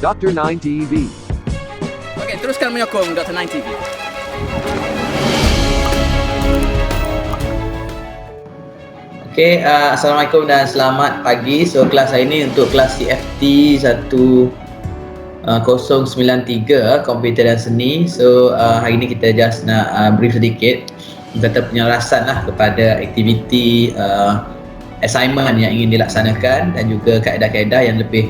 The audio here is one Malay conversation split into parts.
Dr. 9 TV. Okey, teruskan menyokong Dr. 9 TV. Okey, Assalamualaikum dan selamat pagi. So kelas hari ini untuk kelas CFT 1093 Komputer dan Seni. So hari ini kita just nak brief sedikit kata penyelarasan lah kepada aktiviti assignment yang ingin dilaksanakan dan juga kaedah-kaedah yang lebih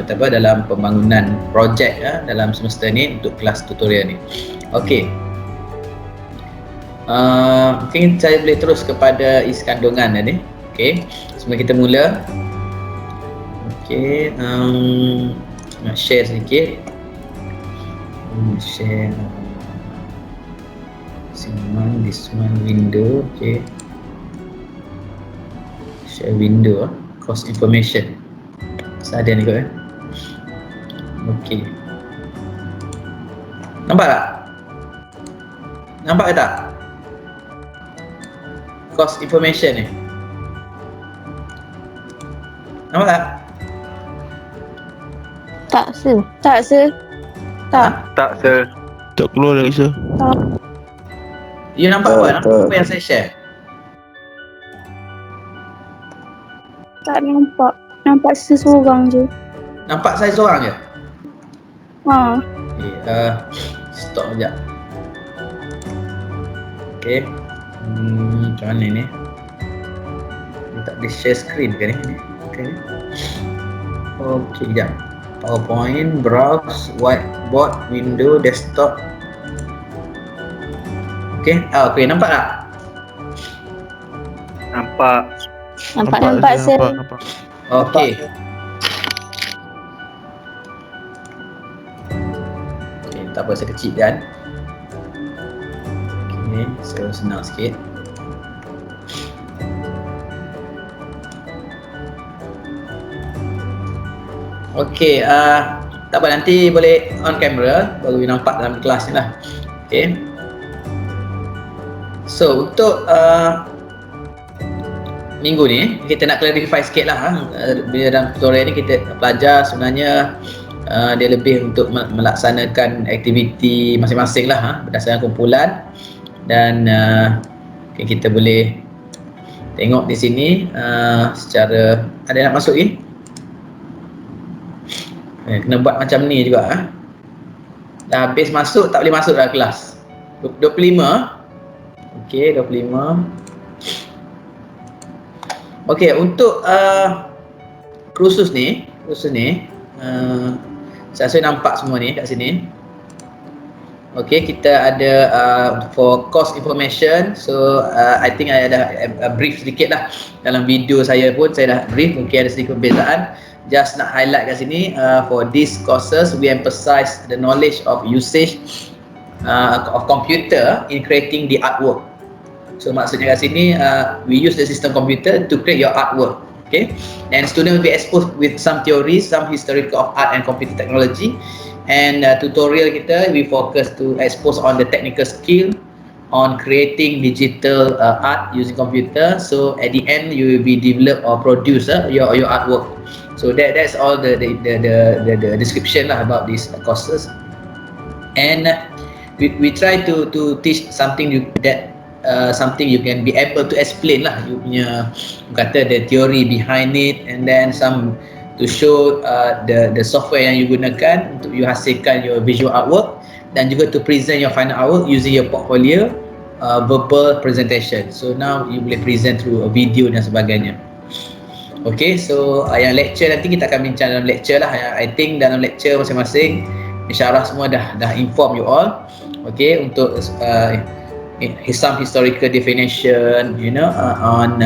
dalam pembangunan projek dalam semester ni untuk kelas tutorial ni. Okey. Mungkin saya boleh terus kepada isi kandungan ni. Okey, sebelum kita mula. Okey, nak share sedikit. Share this one window. Okey. Share window, course information. Ada ni kot Okey. Nampak tak? Nampak ke tak? Course information ni. Nampak tak? Tak, sir. Tak, sir. Tak. Tak, sir. Tak keluar lagi, sir. Tak. You nampak apa? Nampak apa yang saya share? Tak nampak. Nampak seseorang je. Nampak saya seorang je? Ha. Okay, stop sekejap. Okay. Macam mana ni? Dia tak boleh share screen ke ni? Okay. Okay, sekejap. PowerPoint, browse, whiteboard, window, desktop. Okay, okay, nampak tak? Nampak. Nampak, sir. Nampak. Okay. Okay, tak apa, saya kecilkan. Okay, saya senang sikit. Okay, tak apa, nanti boleh on camera baru nampak dalam kelas ni lah. Okay. So, untuk minggu ni kita nak clarify sikit lah bila dalam tutorial ni kita pelajar sebenarnya dia lebih untuk melaksanakan aktiviti masing-masing lah berdasarkan kumpulan dan okay, kita boleh tengok di sini secara ada nak masuk ni kena buat macam ni juga dah habis masuk tak boleh masuk dalam kelas 25 ok 25. Okey, untuk kursus ni saya rasa nampak semua ni kat sini. Okey, kita ada for course information. So I think I ada brief sedikit lah dalam video saya pun saya dah brief, mungkin ada sedikit perbezaan. Just nak highlight kat sini for these courses we emphasize the knowledge of usage of computer in creating the artwork. So maksudnya kat sini we use the system computer to create your artwork. Okay, and student will be exposed with some theories, some historical of art and computer technology, and tutorial kita we focus to expose on the technical skill on creating digital art using computer. So at the end you will be develop or produce your artwork. So that's all the description lah about these courses, and we try to teach something that something you can be able to explain lah you punya kata the theory behind it, and then some to show the software yang you gunakan untuk you hasilkan your visual artwork, dan juga to present your final artwork using your portfolio verbal presentation. So now you boleh present through a video dan sebagainya. Okay, so yang lecture nanti kita akan bincang dalam lecture lah. I think dalam lecture masing-masing insyaAllah semua dah inform you all. Okay, untuk some historical definition, on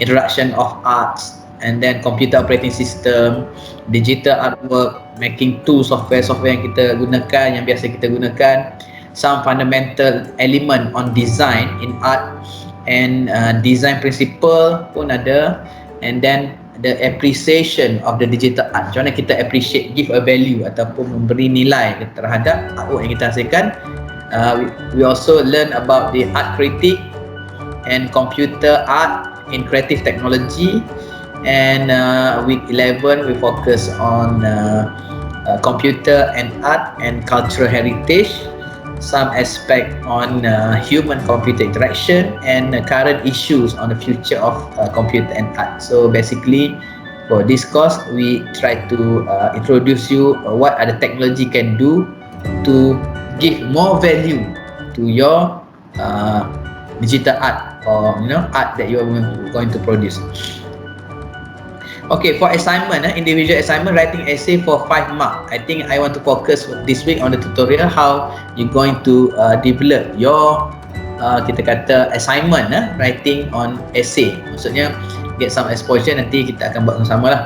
introduction of arts, and then computer operating system, digital artwork, making tools software yang kita gunakan, yang biasa kita gunakan, some fundamental element on design in art, and design principle pun ada, and then the appreciation of the digital art, macam mana kita appreciate, give a value ataupun memberi nilai terhadap artwork yang kita hasilkan. We also learn about the art critic and computer art in creative technology, and week 11 we focus on computer and art and cultural heritage, some aspect on human computer interaction, and current issues on the future of computer and art. So basically for this course we try to introduce you what are the technology can do to give more value to your digital art, or art that you are going to produce. Okay, for assignment, individual assignment, writing essay for 5 mark. I think I want to focus this week on the tutorial how you're going to develop your kita kata assignment, writing on essay. Maksudnya get some exposure, nanti kita akan buat sama-sama lah.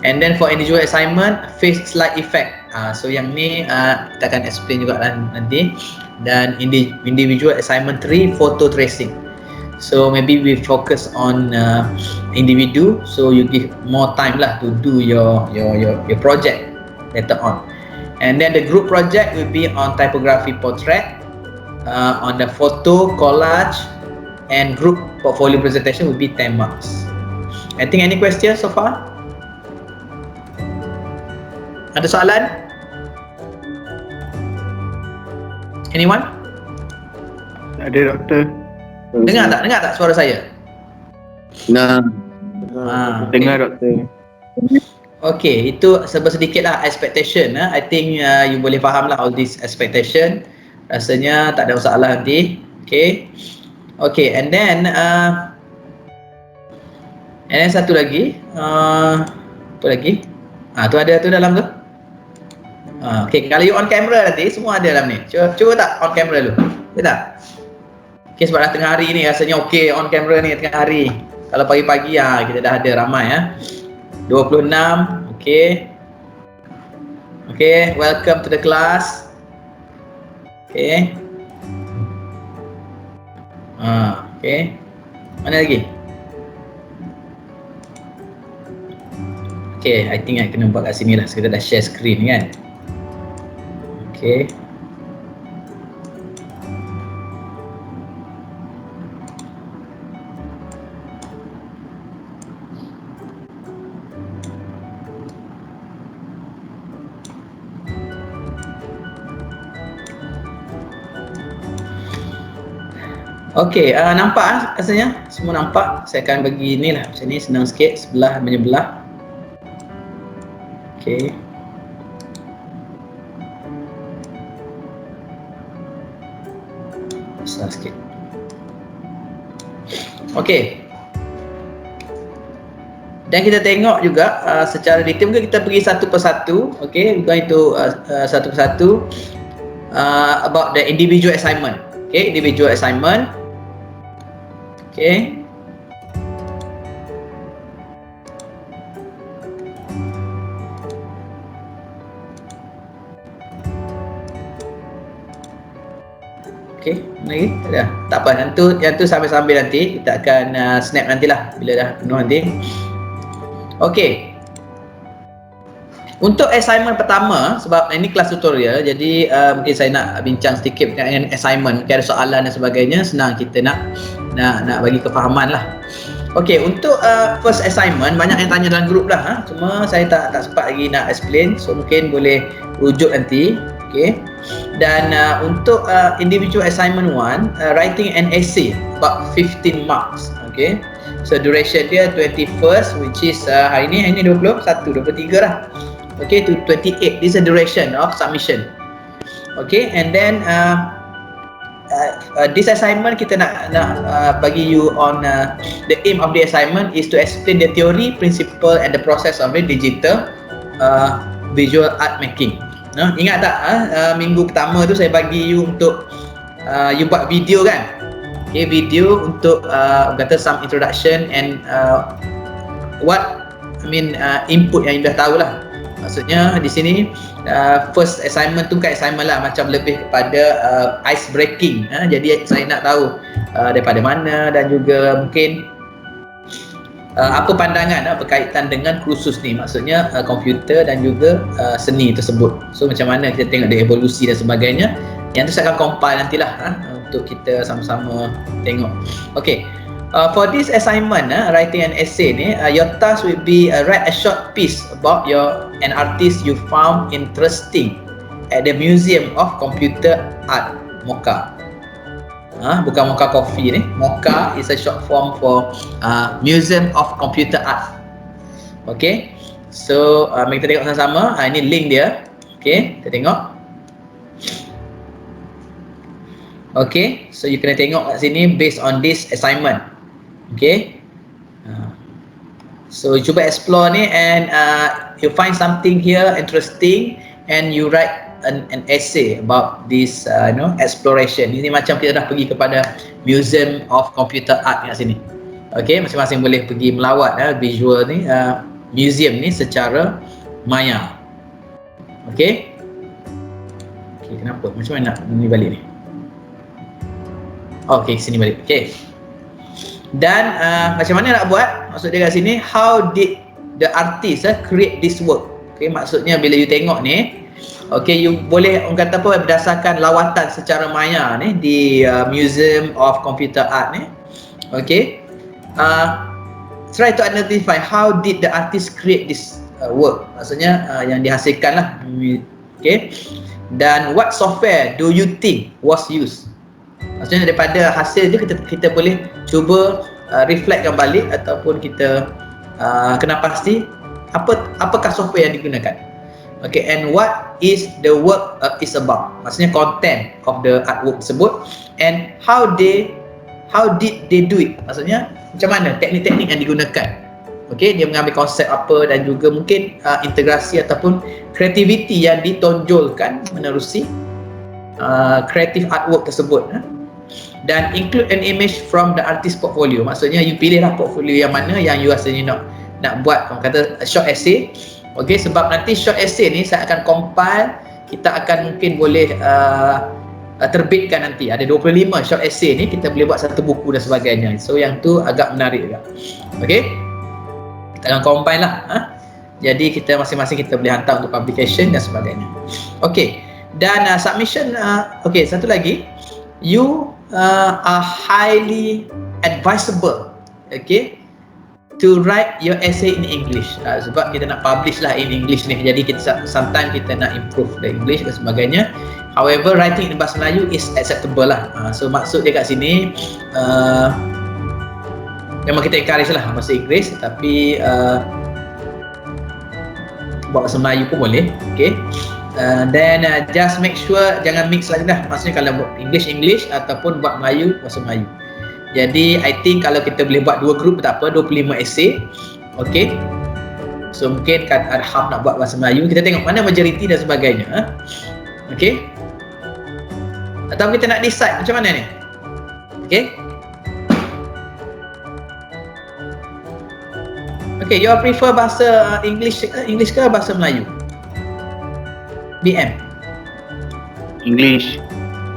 And then for individual assignment, face slide effect. So yang ni kita akan explain juga lah nanti. Dan individual assignment 3, photo tracing. So maybe we focus on individu, so you give more time lah to do your project later on. And then the group project will be on typography portrait, on the photo collage, and group portfolio presentation will be 10 marks. I think any questions so far? Ada soalan? Anyone? Ada doktor. Dengar tak suara saya? Nah. Okay. Dengar doktor. Okay, itu sedikit lah expectation. I think you boleh faham lah all this expectation. Rasanya tak ada masalah nanti. Okay, and then satu lagi. Tu ada tu dalam tu. Okay, kalau you on camera nanti semua ada dalam ni. Cuba tak on camera dulu. Boleh tak? Okay, sebab dah tengah hari ni rasanya okay on camera ni tengah hari. Kalau pagi-pagi kita dah ada ramai 26. Okay, welcome to the class. Okay. Okay. Mana lagi? Okay, I think I kena buat kat sini lah. Kita dah share screen kan. Okay. Okey, nampak rasanya? Semua nampak? Saya akan bagi ni lah, macam ni, senang sikit, sebelah menyebelah. Okey. Besar sikit. Okey. Dan kita tengok juga secara detail, mungkin kita pergi satu persatu. Okey, we're going to satu persatu about the individual assignment. Okay, individual assignment. Okay. Okay, lagi? Tak ada. Tak apa, yang tu sambil-sambil nanti kita akan snap nantilah bila dah penuh nanti. Okay. Untuk assignment pertama, sebab ini kelas tutorial, jadi mungkin saya nak bincang sedikit dengan assignment. Mungkin ada soalan dan sebagainya, senang kita nak bagi kefahaman lah. Okey, untuk first assignment, banyak yang tanya dalam group lah. Cuma saya tak sempat lagi nak explain, so mungkin boleh rujuk nanti. Okey. Dan untuk individual assignment 1, writing an essay about 15 marks. Okey. So duration dia 21st, which is hari ni 21, 23 lah. Okay, to 28. This is the duration of submission. Okay, and then this assignment kita nak bagi you on the aim of the assignment is to explain the theory, principle and the process of the digital visual art making. Ingat tak minggu pertama tu saya bagi you untuk you buat video kan? Okay, video untuk kata some introduction and input yang you dah tahu lah. Maksudnya di sini first assignment tu bukan assignment lah, macam lebih kepada ice breaking. Jadi saya nak tahu daripada mana dan juga mungkin apa pandangan berkaitan dengan kursus ni, maksudnya komputer dan juga seni tersebut. So macam mana kita tengok dia evolusi dan sebagainya. Yang tu saya akan compile nantilah untuk kita sama-sama tengok. Okey. For this assignment, writing an essay ni, your task will be write a short piece about an artist you found interesting at the Museum of Computer Art, MOCA. Bukan Mocha Coffee ni. MOCA is a short form for Museum of Computer Art. Okay, so mari kita tengok sama-sama. Ini link dia. Okay, kita tengok. Okay, so you kena tengok kat sini based on this assignment. Okay, so cuba explore ni and you find something here interesting and you write an essay about this exploration. Ini macam kita dah pergi kepada Museum of Computer Art kat sini. Okay, masing-masing boleh pergi melawat visual ni, museum ni secara maya. Okay, kenapa? Macam mana nak ni balik ni? Okay, sini balik. Okay. Dan macam mana nak buat? Maksud dia kat sini, how did the artist create this work? Okay, maksudnya bila you tengok ni, okay, you boleh orang kata apa, berdasarkan lawatan secara maya ni di Museum of Computer Art ni. Okay, try to identify how did the artist create this work. Maksudnya yang dihasilkan lah. Okay, dan what software do you think was used? Maksudnya daripada hasil tu kita boleh cuba reflectkan balik ataupun kita kena pasti apakah software yang digunakan. Okay, and what is the work is about? Maksudnya content of the artwork tersebut and how did they do it? Maksudnya macam mana teknik-teknik yang digunakan. Okay, dia mengambil konsep apa dan juga mungkin integrasi ataupun kreativiti yang ditonjolkan menerusi creative artwork tersebut. Dan include an image from the artist portfolio. Maksudnya you pilihlah portfolio yang mana yang you rasanya nak buat, kata short essay. Okay, sebab nanti short essay ni saya akan compile, kita akan mungkin boleh terbitkan nanti. Ada 25 short essay ni, kita boleh buat satu buku dan sebagainya. So yang tu agak menarik juga. Okay, kita akan compile lah. Jadi kita masing-masing kita boleh hantar untuk publication dan sebagainya. Okay, dan submission, okay, satu lagi, you are highly advisable, okay, to write your essay in English. Sebab kita nak publish lah in English ni, jadi kita sometimes kita nak improve the English dan sebagainya. However, writing in bahasa Melayu is acceptable lah. So maksud dia kat sini memang kita encourage lah bahasa Inggeris, tapi buat bahasa Melayu pun boleh. Okay, then just make sure jangan mix lagi dah. Maksudnya kalau buat English ataupun buat Melayu, bahasa Melayu. Jadi I think kalau kita boleh buat dua group tak apa, 25 essay. Okay, so mungkin kan ada half nak buat bahasa Melayu, kita tengok mana majoriti dan sebagainya. Okay, atau kita nak decide macam mana ni. Okay, okay, you prefer bahasa English ke bahasa Melayu? BM English.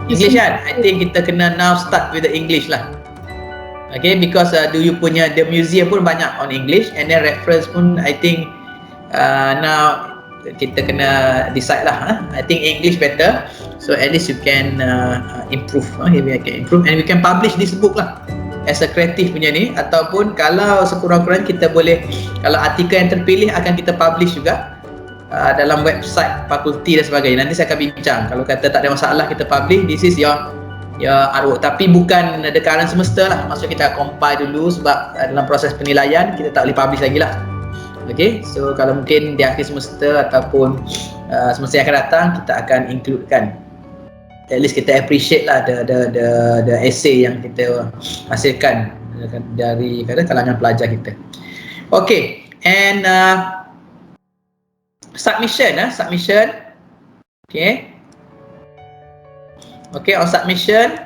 English kan? I think kita kena now start with the English lah. Okay, because you punya the museum pun banyak on English, and then reference pun I think now kita kena decide lah. I think English better, so at least you can improve. We can improve and we can publish this book lah as a creative punya ni, ataupun kalau sekurang-kurang kita boleh, kalau artikel yang terpilih akan kita publish juga dalam website fakulti dan sebagainya. Nanti saya akan bincang. Kalau kata tak ada masalah kita publish, this is your artwork, tapi bukan the current semester lah. Maksud kita compile dulu, sebab dalam proses penilaian kita tak boleh publish lagi lah. Okay, so kalau mungkin di akhir semester ataupun semester yang akan datang, kita akan includekan. At least kita appreciate lah the essay yang kita hasilkan dari kalangan pelajar kita. Okay, and submission. Okay, on submission,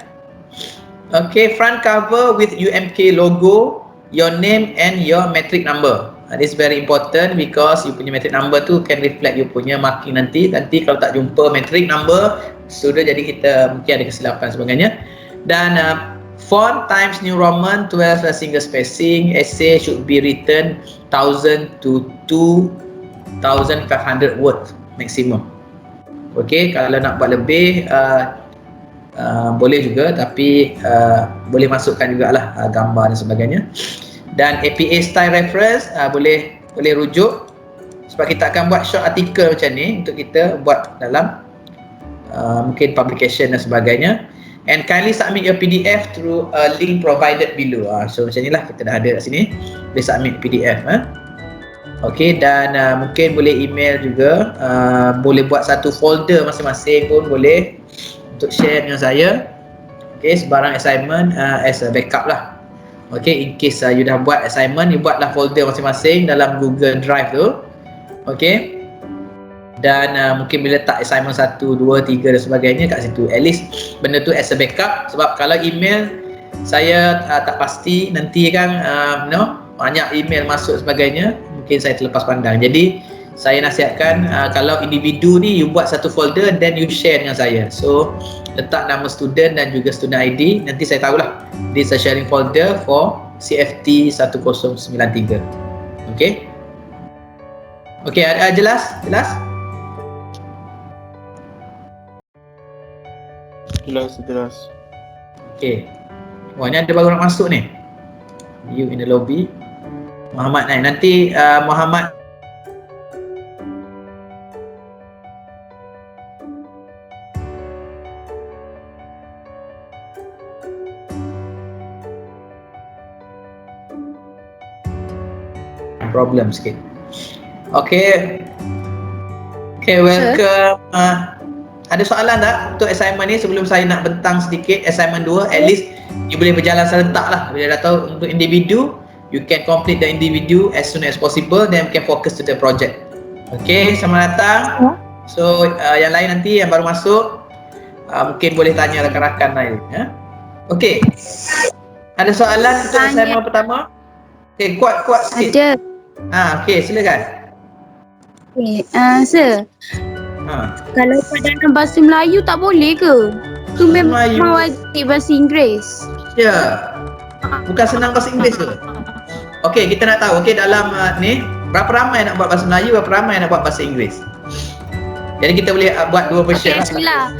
okay, front cover with UMK logo, your name and your metric number. This is very important because you punya metric number tu can reflect you punya marking nanti kalau tak jumpa metric number, sudah jadi kita mungkin ada kesilapan sebagainya. Dan font times New Roman 12 single spacing. Essay should be written 1000 to 2500 words maximum. Okay, kalau nak buat lebih boleh juga, tapi boleh masukkan jugalah gambar dan sebagainya. Dan APA style reference boleh rujuk, sebab kita akan buat short article macam ni untuk kita buat dalam mungkin publication dan sebagainya. And kindly submit your PDF through a link provided below. So macam inilah, kita dah ada kat sini, boleh submit PDF. Okey, dan mungkin boleh email juga, boleh buat satu folder masing-masing pun boleh untuk share dengan saya. Okey, sebarang assignment as a backup lah. Okey, in case you dah buat assignment, you buatlah folder masing-masing dalam Google Drive tu. Okey, dan mungkin boleh letak assignment 1, 2, 3 dan sebagainya kat situ. At least benda tu as a backup, sebab kalau email saya tak pasti, nanti kan banyak email masuk sebagainya, mungkin saya terlepas pandang. Jadi saya nasihatkan kalau individu ni, you buat satu folder then you share dengan saya. So letak nama student dan juga student ID, nanti saya tahulah this a sharing folder for CFT 1093. Okey, okey, jelas? Jelas. Okey, wah, ni ada baru nak masuk ni. You in the lobby. Muhammad nanti Muhammad problem sikit. Okay, welcome. Ada soalan tak untuk assignment ni sebelum saya nak bentang sedikit assignment 2? At least you boleh berjalan serentak lah. Bila dah tahu untuk individu, you can complete the individu as soon as possible, then we can focus to the project. Okay, selamat datang. So yang lain nanti yang baru masuk, mungkin boleh tanya rakan-rakan lain. Okay, ada soalan untuk assignment pertama? Okay, kuat sikit. Ada. Okay, silakan. Okay, sir. Kalau padanan bahasa Melayu tak boleh ke? Tu memang wajib bahasa Inggeris. Ya. Bukan senang bahasa Inggeris ke? Okey, kita nak tahu. Okey, dalam ni berapa ramai nak buat bahasa Melayu, berapa ramai nak buat bahasa Inggeris? Jadi kita boleh buat dua version. Okay, lah.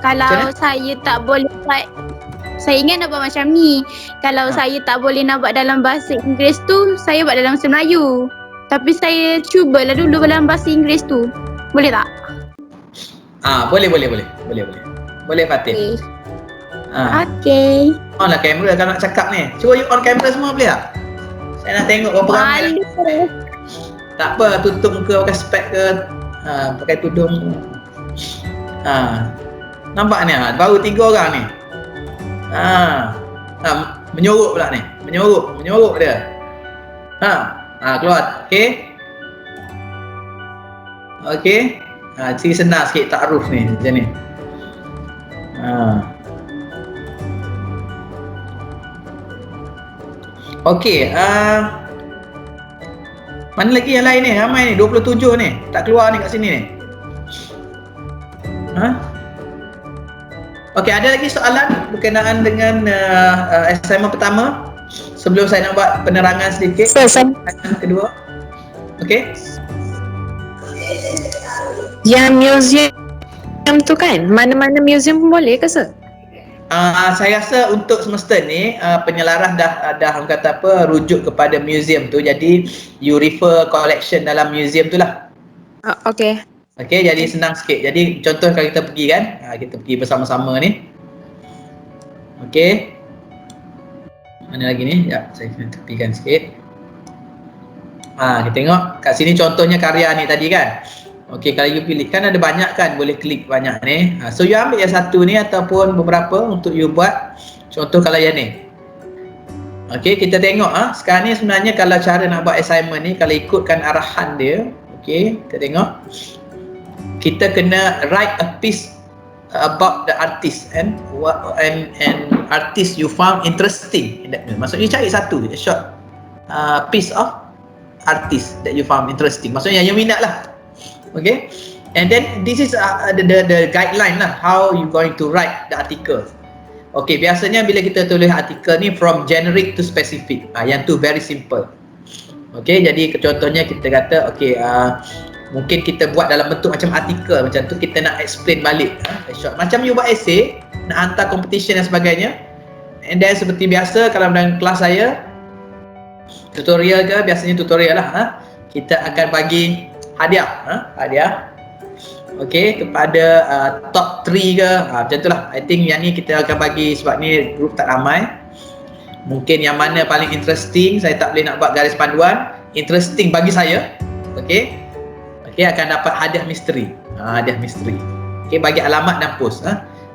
Kalau saya tak boleh buat, saya ingat nak buat macam ni. Kalau saya tak boleh nak buat dalam bahasa Inggeris tu, saya buat dalam bahasa Melayu. Tapi saya cubalah dulu dalam bahasa Inggeris tu. Boleh tak? Boleh. Boleh, Fatin. Okey. On lah kamera kalau nak cakap ni. Cuba you on kamera semua boleh tak? Saya nak tengok berapa ramai. Tak apa, tutup muka pakai spek ke, pakai tudung. Nampak ni, baru 3 orang ni. Menyorok pula ni. Menyorok dia. Keluar. Okey. Sini senang sikit takruf ni macam ni. Okey, mana lagi yang lain ni? Ramai ni, 27 ni. Tak keluar ni kat sini ni. Okey, ada lagi soalan berkenaan dengan assignment pertama? Sebelum saya nak buat penerangan sedikit. Assignment kedua. Okey. Yang museum tu kan, mana-mana museum pun boleh ke sir? Saya rasa untuk semester ni penyelaras dah orang kata apa, rujuk kepada museum tu. Jadi you refer collection dalam museum tu lah. Okey. Okey, jadi senang sikit. Jadi contoh kalau kita pergi kan, kita pergi bersama-sama ni. Okey. Mana lagi ni? Sekejap, saya kena tepikan sikit. Kita tengok kat sini contohnya karya ni tadi kan. Okey, kalau you pilih kan ada banyak kan, boleh klik banyak ni. So you ambil yang satu ni ataupun beberapa untuk you buat. Contoh kalau yang ni. Okey, kita tengok sekarang ni sebenarnya kalau cara nak buat assignment ni, kalau ikutkan arahan dia, okey, kita tengok. Kita kena write a piece about the artist and artist you found interesting in that. Maksudnya cari satu a short piece of artist that you found interesting. Maksudnya yang minat lah. Okay, and then this is the guideline lah how you going to write the article. Okay, biasanya bila kita tulis artikel ni from generic to specific, yang tu very simple. Okay, jadi contohnya kita kata okay, mungkin kita buat dalam bentuk macam artikel macam tu, kita nak explain balik short. Macam you buat essay, nak hantar competition dan sebagainya. And then seperti biasa kalau dalam kelas saya tutorial ke, biasanya tutorial lah, kita akan bagi hadiah, hadiah okey kepada top 3 ke, macam tu lah. I think yang ni kita akan bagi sebab ni group tak ramai. Mungkin yang mana paling interesting, saya tak boleh nak buat garis panduan, interesting bagi saya, okey, akan dapat hadiah misteri. Hadiah misteri. Okey, bagi alamat dan post.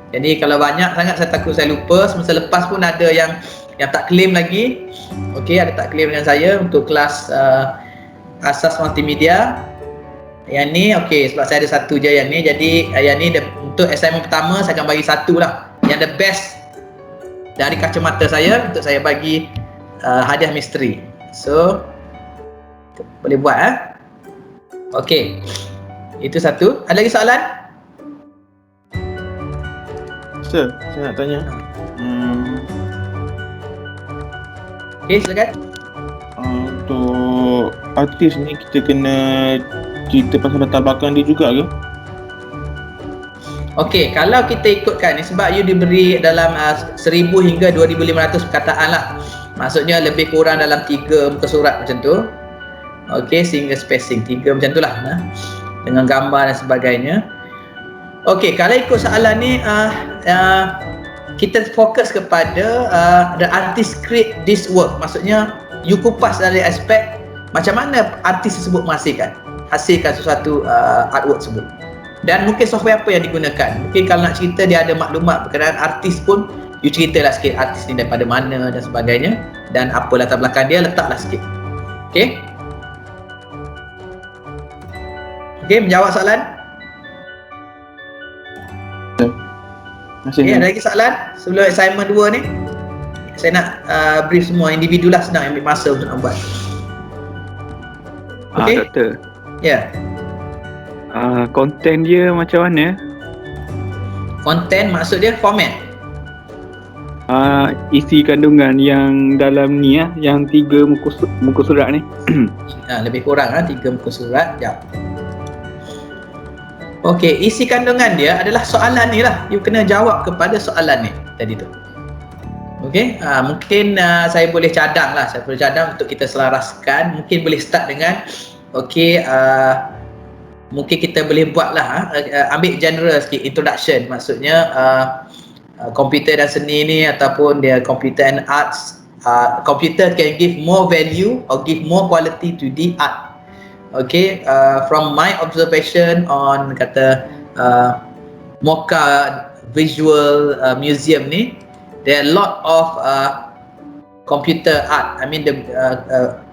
Jadi kalau banyak sangat saya takut saya lupa. Semasa lepas pun ada yang tak claim lagi. Okey, ada tak claim dengan saya untuk kelas asas multimedia. Yang ni okey, sebab saya ada satu je yang ni. Jadi yang ni untuk assignment pertama saya akan bagi satu lah. Yang the best dari kacamata saya untuk saya bagi hadiah misteri. So boleh buat okey. Itu satu. Ada lagi soalan? Sir, saya nak tanya. Okey, silakan. Untuk artis ni kita kena cerita pasal latar belakang dia juga ke? Okey, kalau kita ikutkan ni sebab you diberi dalam 1000 hingga 2500 perkataan lah. Maksudnya lebih kurang dalam 3 muka surat macam tu. Okey, sehingga spacing 3 macam tu lah, dengan gambar dan sebagainya. Okey, kalau ikut soalan ni kita fokus kepada the artist create this work. Maksudnya you kupas dari aspek macam mana artis tersebut hasilkan sesuatu artwork tersebut. Dan mungkin software apa yang digunakan. Mungkin kalau nak cerita dia ada maklumat berkenaan artis pun, you ceritalah sikit artis ni daripada mana dan sebagainya, dan apa latar belakang dia, letaklah sikit. Okey? Okey, menjawab soalan? Okey, ada lagi soalan sebelum assignment 2 ni? Saya nak brief semua individu lah, senang ambil masa untuk nak buat. Okey? Doktor. Ya. Konten dia macam mana? Konten maksud dia format. Isi kandungan yang dalam ni yang 3 muka surat ni. Lebih kurang 3 muka surat. Sekejap. Okey, isi kandungan dia adalah soalan ni lah. You kena jawab kepada soalan ni tadi tu. Okey, mungkin saya boleh cadang lah. Saya boleh cadang untuk kita selaraskan. Mungkin boleh start dengan okey, mungkin kita boleh buat lah ambil general sikit, introduction. Maksudnya komputer dan seni ni ataupun dia computer and arts, computer can give more value or give more quality to the art. Okay, from my observation on kata Mocha Visual Museum ni, there are a lot of computer art. I mean the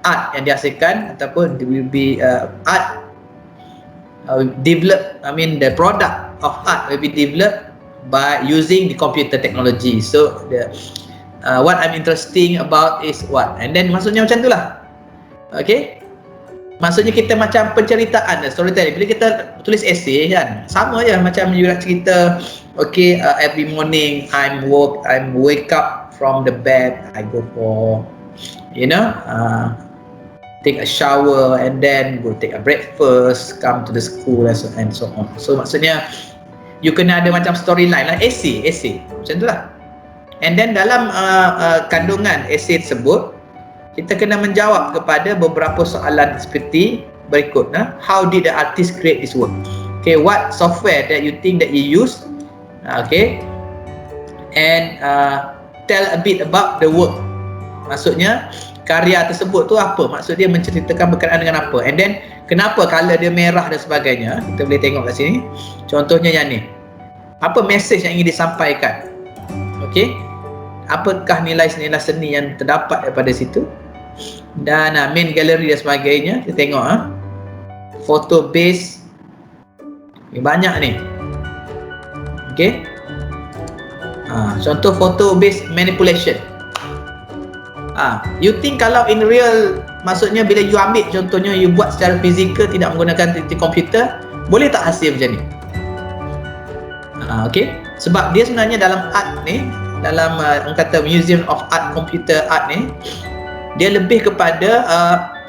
art yang dihasilkan ataupun will be art developed. I mean the product of art will be developed by using the computer technology. So the what I'm interesting about is what, and then maksudnya macam tu lah. Okay, maksudnya kita macam penceritaan, storytelling. Bila kita tulis essay kan, sama je macam you nak cerita. Okay, every morning I'm wake up from the bed, I go for take a shower and then go take a breakfast, come to the school and so on. So maksudnya you kena ada macam storyline lah, essay macam tu lah. And then dalam kandungan essay tersebut, kita kena menjawab kepada beberapa soalan seperti berikut. How did the artist create this work? Okay, what software that you think that you use? Okay, and tell a bit about the work. Maksudnya karya tersebut tu apa? Maksud dia menceritakan berkenaan dengan apa? And then kenapa color dia merah dan sebagainya? Kita boleh tengok kat sini. Contohnya yang ni. Apa message yang ingin disampaikan? Okey. Apakah nilai-nilai seni yang terdapat daripada situ? Dan main gallery dan sebagainya. Kita tengok photo base. Banyak ni. Okey. Contoh photo base manipulation. You think kalau in real, maksudnya bila you ambil contohnya you buat secara fizikal tidak menggunakan komputer, boleh tak hasil macam ni? Okay, sebab dia sebenarnya dalam art ni, dalam orang kata Museum of Art Computer Art ni, dia lebih kepada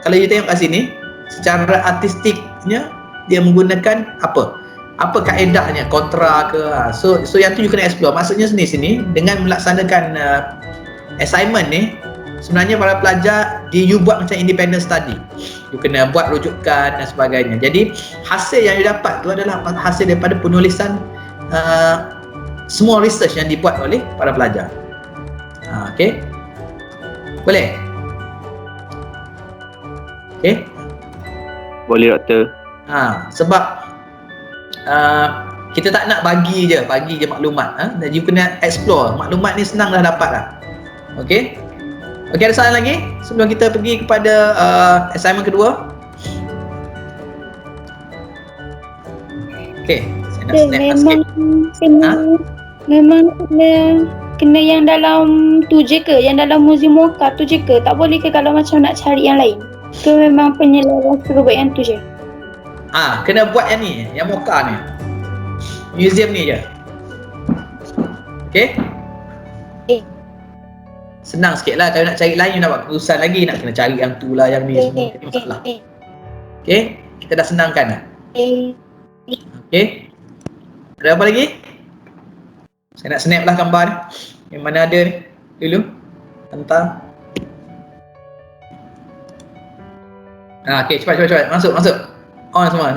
kalau you tengok kat sini, secara artistiknya dia menggunakan apa kaedahnya, kontra ke, so yang tu you kena explore. Maksudnya sini dengan melaksanakan assignment ni, sebenarnya para pelajar you buat macam independent study. You kena buat rujukan dan sebagainya. Jadi hasil yang you dapat tu adalah hasil daripada penulisan semua research yang dibuat oleh para pelajar. Okey, boleh? Okey, Boleh doktor. sebab kita tak nak bagi je maklumat, dan you kena explore. Maklumat ni senang dah dapat lah. Okey, ada soalan lagi sebelum kita pergi kepada assignment kedua? Okey, saya nak snap Memang sikit. memang kena yang dalam tu je ke? Yang dalam muzium Moka tu je ke? Tak boleh ke kalau macam nak cari yang lain? Ke memang penyelaran suruh buat yang tu je? Kena buat yang ni, yang Moka ni, museum ni je. Okey, senang sikit lah. Kalau nak cari lain, you nak buat keputusan lagi, nak kena cari yang tu lah, yang ni semua, jadi masalah. Okey, kita dah senangkan dah. Okey, ada apa lagi? Saya nak snap lah gambar ni, yang mana ada ni dulu, hantar. Okey, cepat masuk on semua.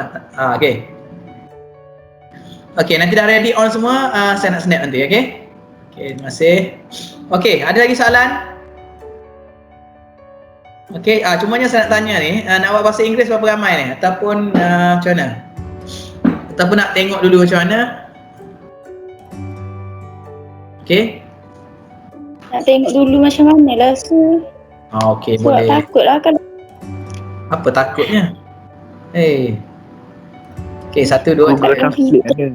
Okey, nanti dah ready on semua, saya nak snap nanti. Okey, terima kasih. Okey, ada lagi soalan? Okey, cumanya saya nak tanya ni, nak buat bahasa Inggeris berapa ramai ni? Ataupun macam mana? Ataupun nak tengok dulu macam mana? Okey, Nak tengok dulu macam mana lah okey, sebab boleh. takut lah kalau Apa takutnya? Okey, 1, 2, Google 3. Translate ada.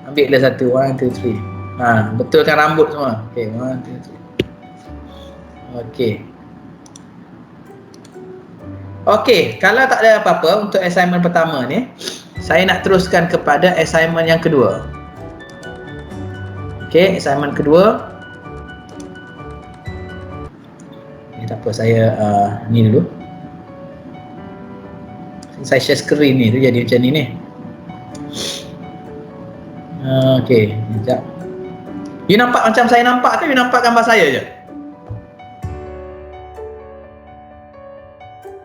Ambil lah 1, 1, 2, 3. Betulkan rambut semua. Okey, 1, 2, 3. Okey, kalau tak ada apa-apa untuk assignment pertama ni, saya nak teruskan kepada assignment yang kedua. Okey, assignment kedua. Tak apa, saya ni dulu. Saya share screen ni tu jadi macam ni. Okey, sekejap. You nampak macam saya nampak ke you nampak gambar saya je?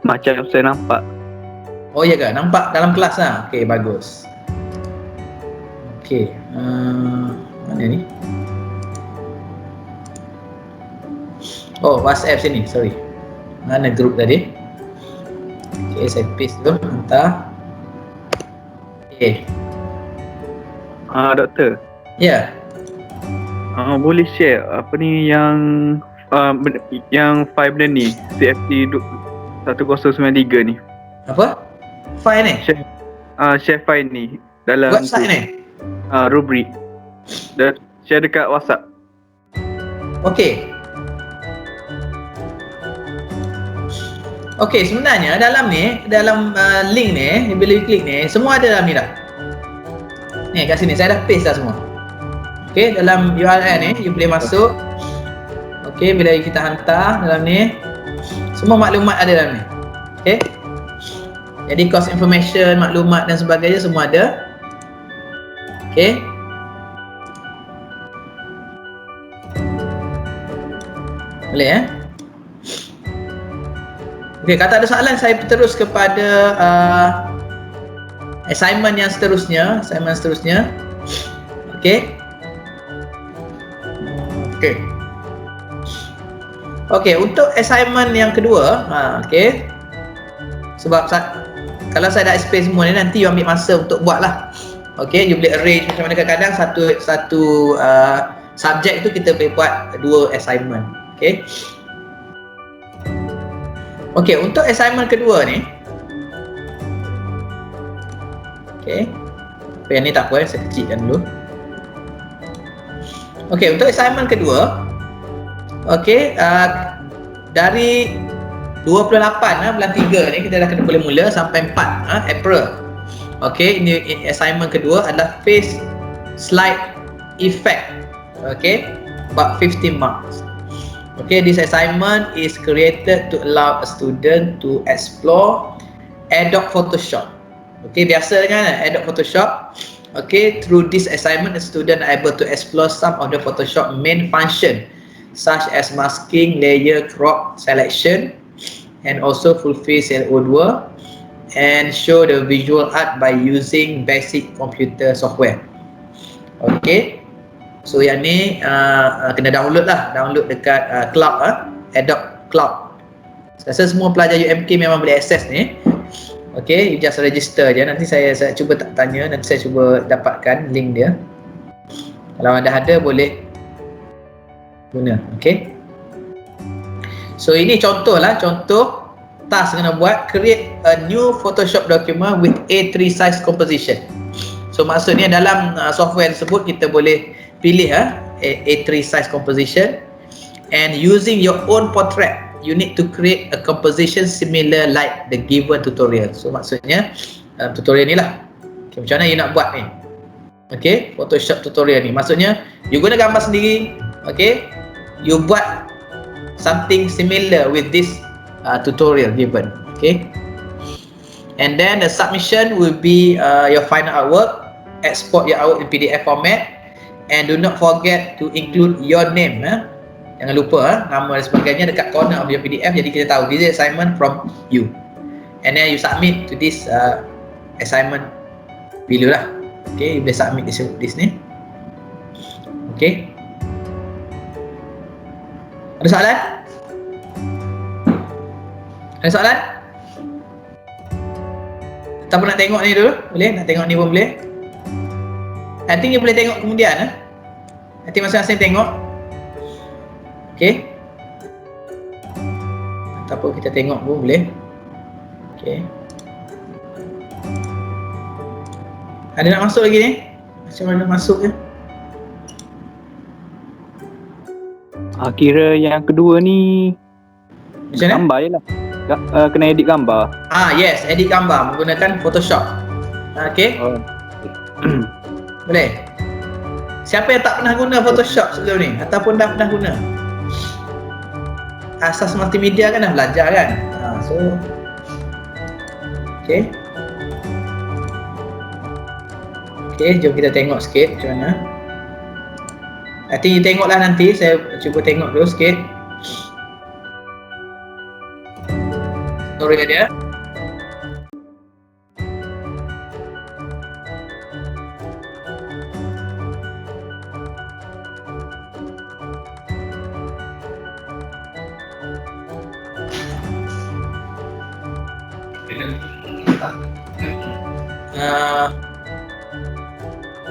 Macam saya nampak. Oh ya ke? Nampak dalam kelas lah? Okey, bagus. Okey, mana ni? Oh, WhatsApp sini, sorry. Mana group tadi? Okey, saya paste dulu, hantar. Okey. Doktor. Ya. Boleh share apa ni yang file benda ni CFT 1093 ni. Apa? File ni? Share file ni dalam Website ni? rubrik. Dan share dekat WhatsApp. Okey. Okey, sebenarnya dalam ni, dalam link ni, bila you klik ni, semua ada dalam ni dah. Ni kat sini, saya dah paste dah semua. Okey, dalam URL ni, you boleh masuk. Okey, bila kita hantar dalam ni, semua maklumat ada dalam ni. Okey. Jadi course information, maklumat dan sebagainya semua ada. Okey. Boleh Okey, kalau tak ada soalan saya terus kepada assignment yang seterusnya, Okey. Okey, untuk assignment yang kedua, okey. Sebab kalau saya dah explain semua ni, nanti you ambil masa untuk buat lah. Okey, you boleh arrange macam mana, kadang-kadang satu subjek tu kita boleh buat 2 assignment. Okey. Okey, untuk assignment kedua ni. Okey. Yang ni tak apa, saya kecilkan dulu. Okey, untuk assignment kedua. Okey, dari 28 bulan 3 ni kita dah kena boleh mula sampai 4 April. Okey, ini assignment kedua adalah face slide effect. Okey, about 15 marks. Okay, this assignment is created to allow a student to explore Adobe Photoshop. Okay, biasa dengan Adobe Photoshop. Okay, through this assignment, the student are able to explore some of the Photoshop main function, such as masking, layer, crop, selection, and also full face and O2, and show the visual art by using basic computer software. Okay, so yang ni kena download lah, download dekat cloud, Adobe Cloud. Saya rasa semua pelajar UMK memang boleh akses ni. Okay, you just register je. Nanti saya cuba tanya, nanti saya cuba dapatkan link dia. Kalau anda ada boleh guna. Okay. So ini contoh lah, contoh task kena buat, create a new Photoshop document with A3 size composition. So maksudnya dalam software tersebut kita boleh pilih A3 size composition, and using your own portrait you need to create a composition similar like the given tutorial. So maksudnya dalam tutorial ni lah, okay, macam mana you nak buat ni. Okay, Photoshop tutorial ni maksudnya you guna gambar sendiri. Okay, you buat something similar with this tutorial given. Okay, and then the submission will be your final artwork. Export your artwork in PDF format, and do not forget to include your name. Jangan lupa nama dan sebagainya dekat corner of your PDF, jadi kita tahu this is assignment from you, and then you submit to this assignment below lah. Okay, you boleh submit this ni. Okay, ada soalan? Ada soalan? Tak nak tengok ni dulu? Boleh? Nak tengok ni pun boleh? Nanti you boleh tengok kemudian. Nanti masing-masing tengok. Okay, ataupun kita tengok pun boleh. Okay, ada nak masuk lagi ni? Macam mana masuk je? Kira yang kedua ni Macam mana? gambar je lah. Kena edit gambar. Yes, edit gambar menggunakan Photoshop. Okay, boleh. Siapa yang tak pernah guna Photoshop sebelum ni ataupun dah pernah guna? Asas multimedia kan dah belajar kan. So okay, jom kita tengok sikit macam mana. Nanti tengoklah, nanti saya cuba tengok dulu sikit tutorial dia.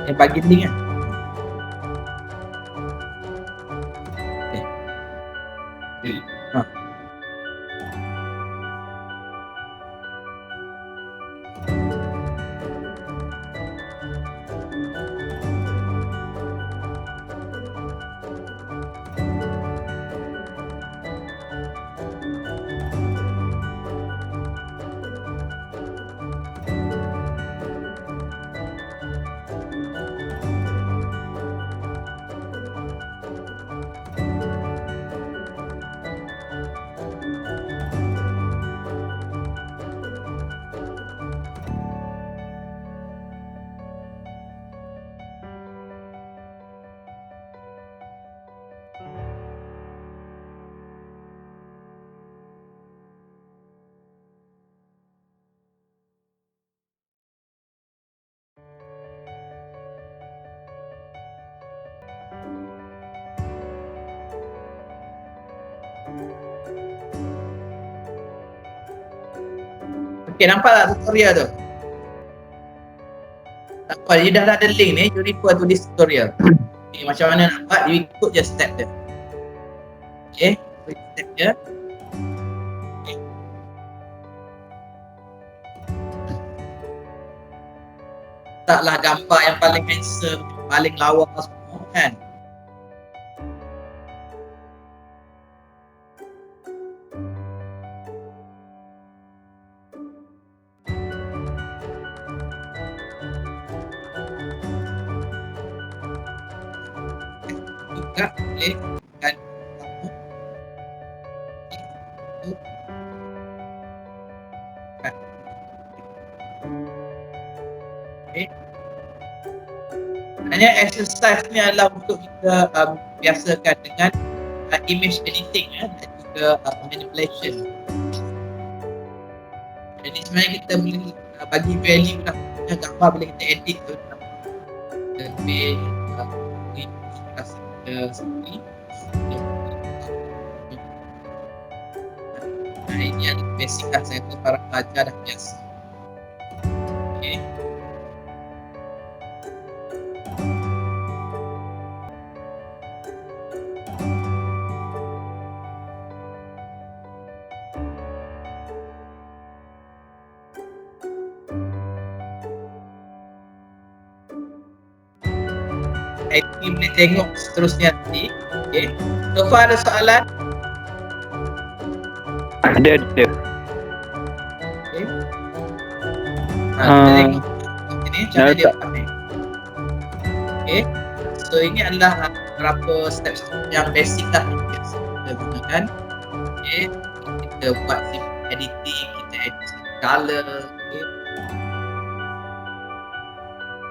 Yang bagi link kan. Okay, nampak tak tutorial tu? Tak apa, you dah ada link ni, you refer to this tutorial. Okay, macam mana nak buat, you ikut je step dia. Okay, step dia. Okay. Taklah gambar yang paling handsome, paling lawa semua kan. Juga boleh dan Hanya exercise ni adalah untuk kita biasakan dengan image editing dan juga manipulation. Jadi sebenarnya kita boleh bagi value lah, gambar boleh kita edit tu lebih rasa kita sendiri. Ini yang basic lah, saya rasa para pelajar dah biasa. Okay. Ini boleh tengok seterusnya nanti. Okay. So far ada soalan? Ada. Okay. Kita tengok ini cara dia buat ni. Okay. So ini adalah beberapa steps yang basic lah yang kita gunakan. Okay. Kita buat editing, kita edit color, okay.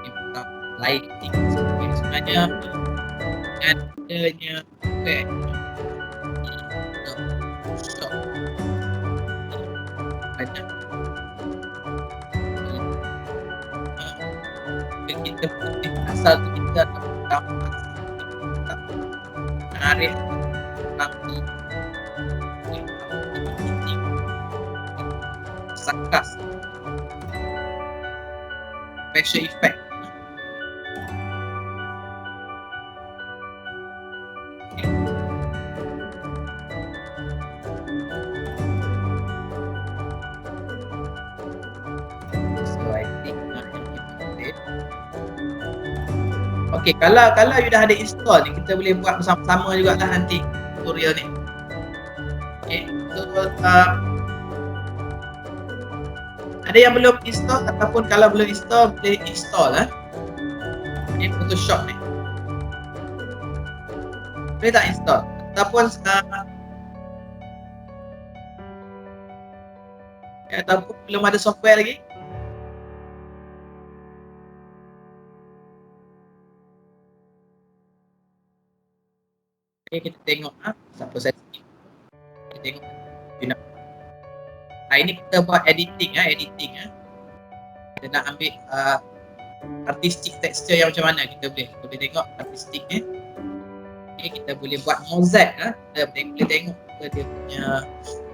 Kita lighting. Sebenarnya dengan adanya shot banyak kita asal kita menarik tapi sakas special effect. Okey, kalau you dah ada install ni, kita boleh buat bersama-sama jugalah nanti tutorial ni. Okey, so ada yang belum install ataupun kalau belum install, boleh install lah. Okey, Photoshop ni. Boleh tak install? Ataupun ataupun belum ada software lagi? Okay, kita tengok siapa saya kita tengok ini kita buat editing kita nak ambil artistic texture yang macam mana kita boleh tengok artistic ni. Okay, kita boleh buat mosaic kita boleh tengok dia punya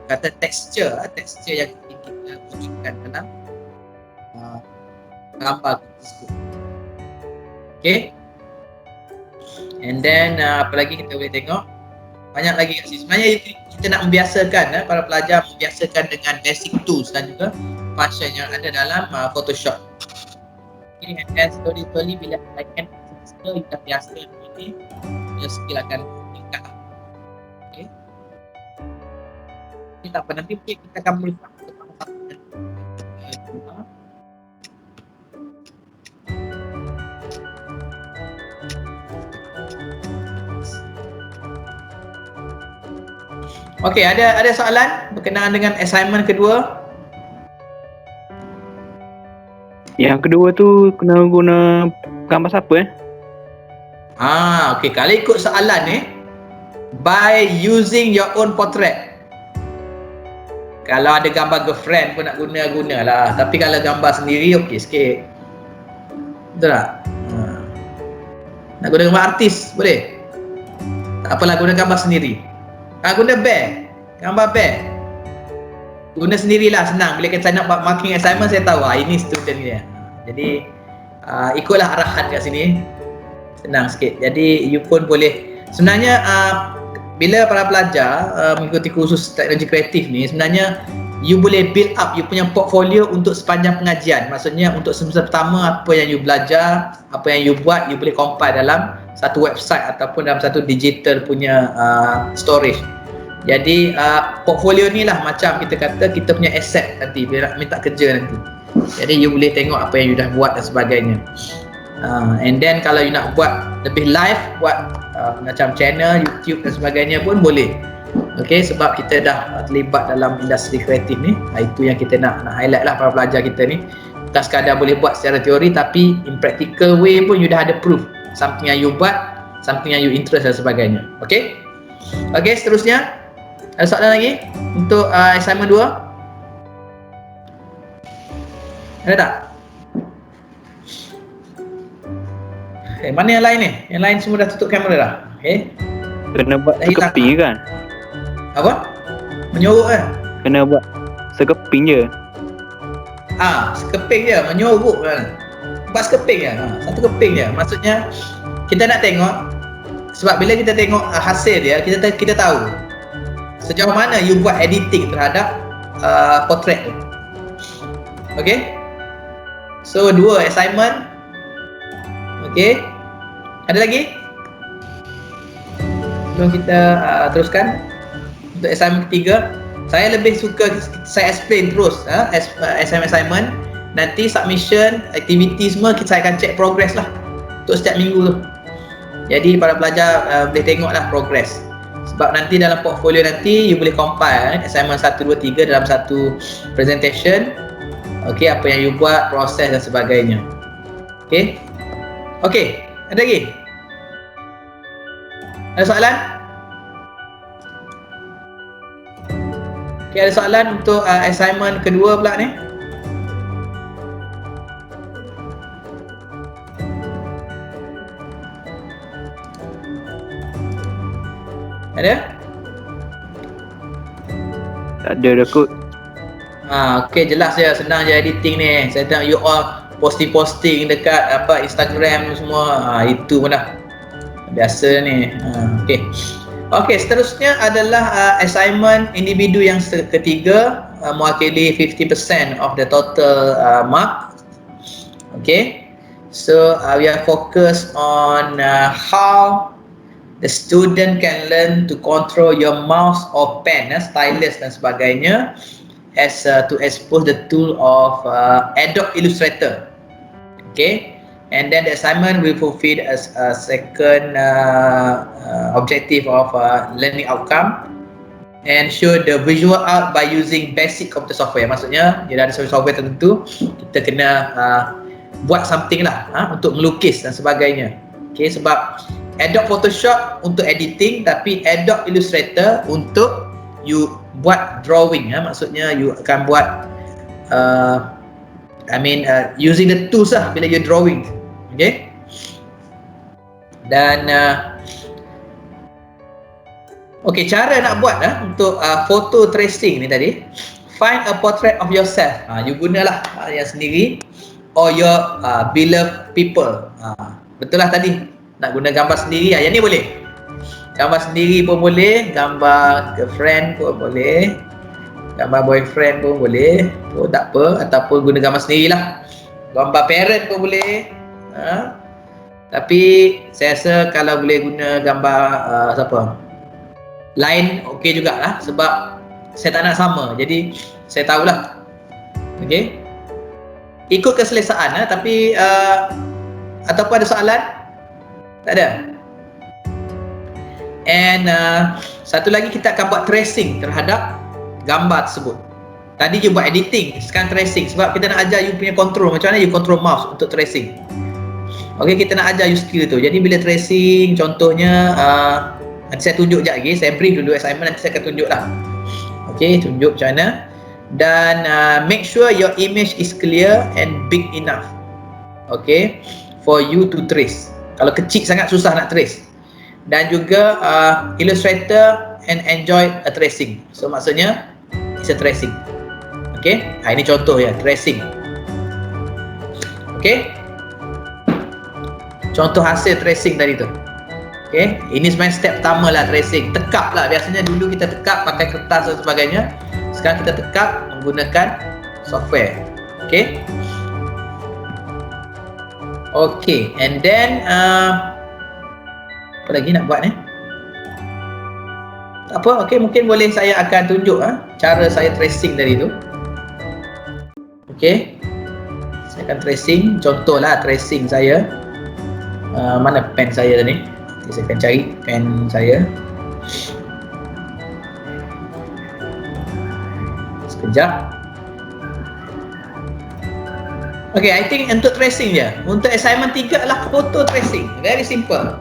kata texture yang kita wujudkan dalam gambar tersebut. Okay. And then apa lagi kita boleh tengok, banyak lagi kat sini. Sebenarnya kita nak membiasakan para pelajar membiasakan dengan basic tools dan juga function yang ada dalam Photoshop. Okay, and then slowly bila akan kita biasa ini, dia skill akan meningkat. Okay. Ini tak apa, nanti mungkin kita akan melihat Okey, ada soalan berkenaan dengan assignment kedua? Yang kedua tu kena guna gambar siapa Okey, kalau ikut soalan by using your own portrait. Kalau ada gambar girlfriend pun nak gunalah. Tapi kalau gambar sendiri okey sikit. Betul tak? Nak guna gambar artis boleh? Tak apalah, guna gambar sendiri. Guna bear, gambar bear. Guna sendirilah, senang. Bila kita nak buat marking assignment, saya tahu ini student dia. Jadi ikutlah arahan kat sini. Senang sikit. Jadi you pun boleh. Sebenarnya bila para pelajar mengikuti kursus teknologi kreatif ni, sebenarnya you boleh build up you punya portfolio untuk sepanjang pengajian. Maksudnya untuk semester pertama apa yang you belajar, apa yang you buat, you boleh compile dalam satu website ataupun dalam satu digital punya storage. Jadi portfolio ni lah macam kita kata kita punya asset nanti bila nak minta kerja nanti. Jadi you boleh tengok apa yang you dah buat dan sebagainya. And then kalau you nak buat lebih live, buat macam channel, YouTube dan sebagainya pun boleh. Okay, sebab kita dah terlibat dalam industri kreatif ni. Itu yang kita nak highlight lah para pelajar kita ni. Tak sekadar boleh buat secara teori, tapi in practical way pun you dah ada proof something yang you buat, something yang you interest dan sebagainya. Okay? Okay, seterusnya ada soalan lagi untuk assignment 2? Ada tak? Mana yang lain ni? Yang lain semua dah tutup kamera dah. Okay. Kena buat Dah hilang. sekeping je kan? Apa? Menyorok kan? Kena buat sekeping je. Sekeping je, menyorok kan. Buat sekeping je. Satu keping je. Maksudnya kita nak tengok, sebab bila kita tengok hasil dia, kita tahu sejauh mana you buat editing terhadap portrait tu. Okay? So 2 assignment. Okay. Ada lagi? Sebelum kita teruskan untuk assignment ketiga, saya lebih suka saya explain terus assignment. Nanti submission, activity semua saya akan check progress lah untuk setiap minggu tu. Jadi para pelajar boleh tengok lah progress. Sebab nanti dalam portfolio nanti you boleh compile assignment 1, 2, 3 dalam satu presentation. Okay, apa yang you buat, proses dan sebagainya. Okay. Okay, ada lagi? Ada soalan? Okay, ada soalan untuk assignment kedua pula ni? Ada? Tak ada dah kot. Okay, jelas je, senang je editing ni. Saya tengok you all posting dekat Instagram semua. Itu pun dah biasa ni. Okay, seterusnya adalah assignment individu yang ketiga, mewakili 50% of the total mark. Okay, so we are focused on how the student can learn to control your mouse or pen, stylus dan sebagainya, as to expose the tool of Adobe Illustrator. Okay, and then the assignment will fulfill as a second objective of learning outcome and show the visual art by using basic computer software. Maksudnya dia ada software tertentu, kita kena buat something lah untuk melukis dan sebagainya. Okay, sebab Adobe Photoshop untuk editing, tapi Adobe Illustrator untuk you buat drawing. Maksudnya you akan buat using the tools lah bila you drawing. Okay. Dan okay, cara nak buat untuk photo tracing ni tadi, find a portrait of yourself. You gunalah yang sendiri or your beloved people. Betul lah tadi. Nak guna gambar sendiri, yang ni boleh. Gambar sendiri pun boleh, gambar girlfriend pun boleh, gambar boyfriend pun boleh, tak apa. Ataupun guna gambar sendirilah. Gambar parent pun boleh. Tapi saya rasa kalau boleh guna gambar siapa lain, okey jugalah. Sebab saya tak nak sama, jadi saya tahulah. Okey, ikut keselesaan tapi ataupun ada soalan? Tak ada. And satu lagi, kita akan buat tracing terhadap gambar tersebut. Tadi you buat editing, sekarang tracing. Sebab kita nak ajar you punya control, macam mana you control mouse untuk tracing. Okay, kita nak ajar you skill tu. Jadi bila tracing, contohnya nanti saya tunjuk sekejap lagi. Saya brief dulu assignment, nanti saya akan tunjuk lah. Okay, tunjuk macam mana. Dan make sure your image is clear and big enough, okay, for you to trace. Kalau kecil sangat susah nak trace. Dan juga Illustrator and enjoy a tracing. So maksudnya it's a tracing. Okay, ini contoh ya, tracing. Okay, contoh hasil tracing tadi tu. Okay, ini sebenarnya step pertama lah, tracing. Tekap lah, biasanya dulu kita tekap pakai kertas dan sebagainya. Sekarang kita tekap menggunakan software. Okay. Okay, and then apa lagi nak buat ni? Tak apa, okay, mungkin boleh saya akan tunjuk cara saya tracing tadi tu. Okay, saya akan tracing, contohlah tracing saya. Mana pen saya tadi? Okay, saya akan cari pen saya. Sekejap. Okay, I think untuk tracing je. Untuk assignment 3 adalah photo tracing. Very simple.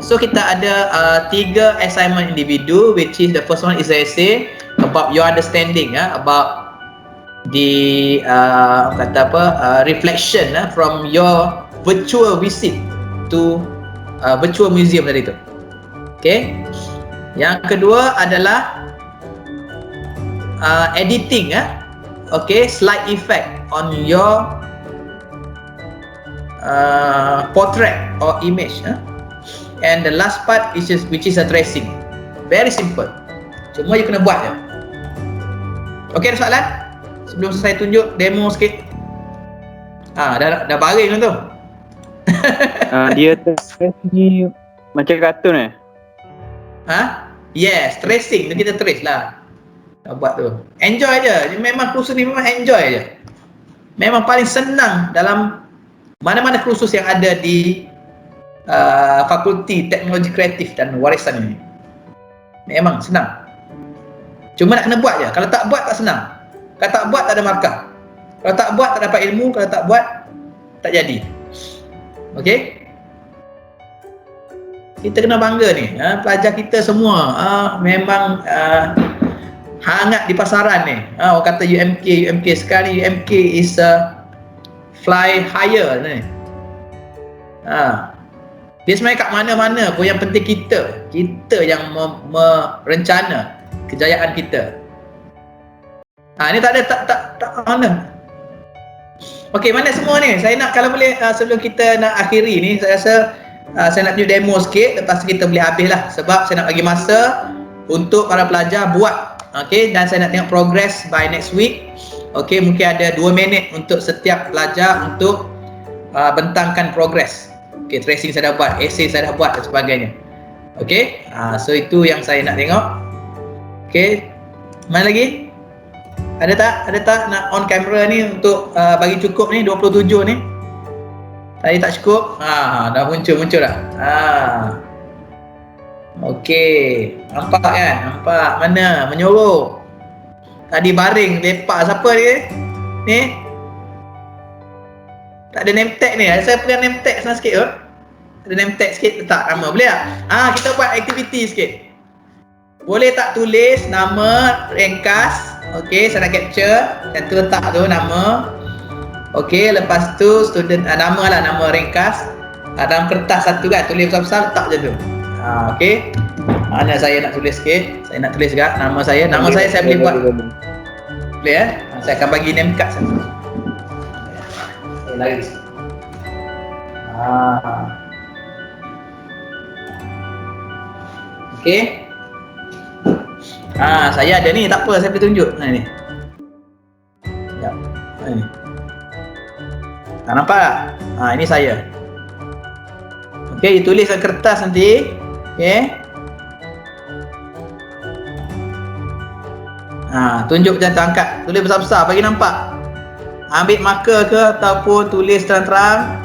So kita ada 3 assignment individu, which is the first one is the essay about your understanding about the reflection from your virtual visit to virtual museum tadi tu. Okay. Yang kedua adalah editing okay, slide effect on your portrait or image and the last part is which is a tracing. Very simple, cuma you kena buat je. Okay, ada soalan? Sebelum saya tunjuk demo sikit. Dah baring kan tu. Dia ni macam kartun Yes, tracing. Kita trace lah. Dah buat tu. Enjoy je. Memang kursus ni memang enjoy je. Memang paling senang dalam mana-mana kursus yang ada di Fakulti Teknologi Kreatif dan Warisan ini. Memang senang. Cuma nak kena buat je. Kalau tak buat tak senang. Kalau tak buat tak ada markah. Kalau tak buat tak dapat ilmu. Kalau tak buat tak jadi. Okey? Kita kena bangga ni. Pelajar kita semua memang hangat di pasaran ni. Orang kata UMK sekali. UMK is fly higher ni. Dia sebenarnya kat mana-mana pun yang penting kita yang merencana kejayaan kita. Ni tak mana. Okey, mana semua ni? Saya nak kalau boleh sebelum kita nak akhiri ni, saya rasa saya nak tunjuk demo sikit, lepas tu kita boleh habis lah, sebab saya nak bagi masa untuk para pelajar buat. Okey, dan saya nak tengok progress by next week. Okey, mungkin ada 2 minit untuk setiap pelajar untuk bentangkan progress. Okey, tracing saya dah buat, essay saya dah buat dan sebagainya. Okey, so itu yang saya nak tengok. Okey, mana lagi? Ada tak nak on camera ni untuk bagi cukup ni 27 ni? Tadi tak cukup? Dah muncul dah. Okey, nampak kan? Nampak mana? Menyorok. Tadi baring lepak siapa ni? Ni? Tak ada name tag ni. Saya pegang name tag senang sikit tu. Ada name tag sikit letak nama. Boleh tak? Kita buat aktiviti sikit. Boleh tak tulis nama ringkas? Okey, saya nak capture. Dan tu letak tu nama. Okey, lepas tu student nama lah, nama ringkas. Dalam kertas satu kan, tulis besar-besar letak je tu. Okey. Mana saya nak tulis sikit? Saya nak tulis juga nama saya. Nama saya boleh buat. Boleh saya akan bagi name card saya. Saya lari sikit. Okey. Saya ada ni, tak apa, saya boleh tunjuk. Ni. Sekejap. Ni. Tak nampak tak? Ini saya. Okey, tulis dalam kertas nanti. Okey. Tunjuk jangan angkat. Tulis besar-besar bagi nampak. Ambil marker ke ataupun tulis terang-terang.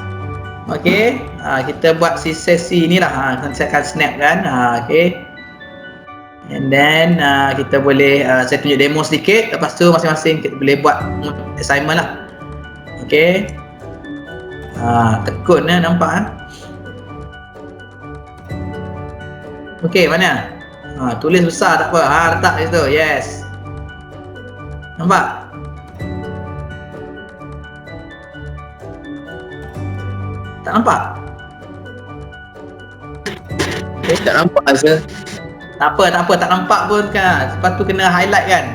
Okey. Kita buat sesi ni lah. Saya akan snap kan. Okey. And then kita boleh saya tunjuk demo sedikit, lepas tu masing-masing kita boleh buat assignment lah. Okey. Tekun nampak Okey, mana? Tulis besar tak apa. Letak di situ. Yes. Nampak? Tak nampak? Tak nampak rasa. Tak apa, tak nampak pun kan. Lepas tu kena highlight kan.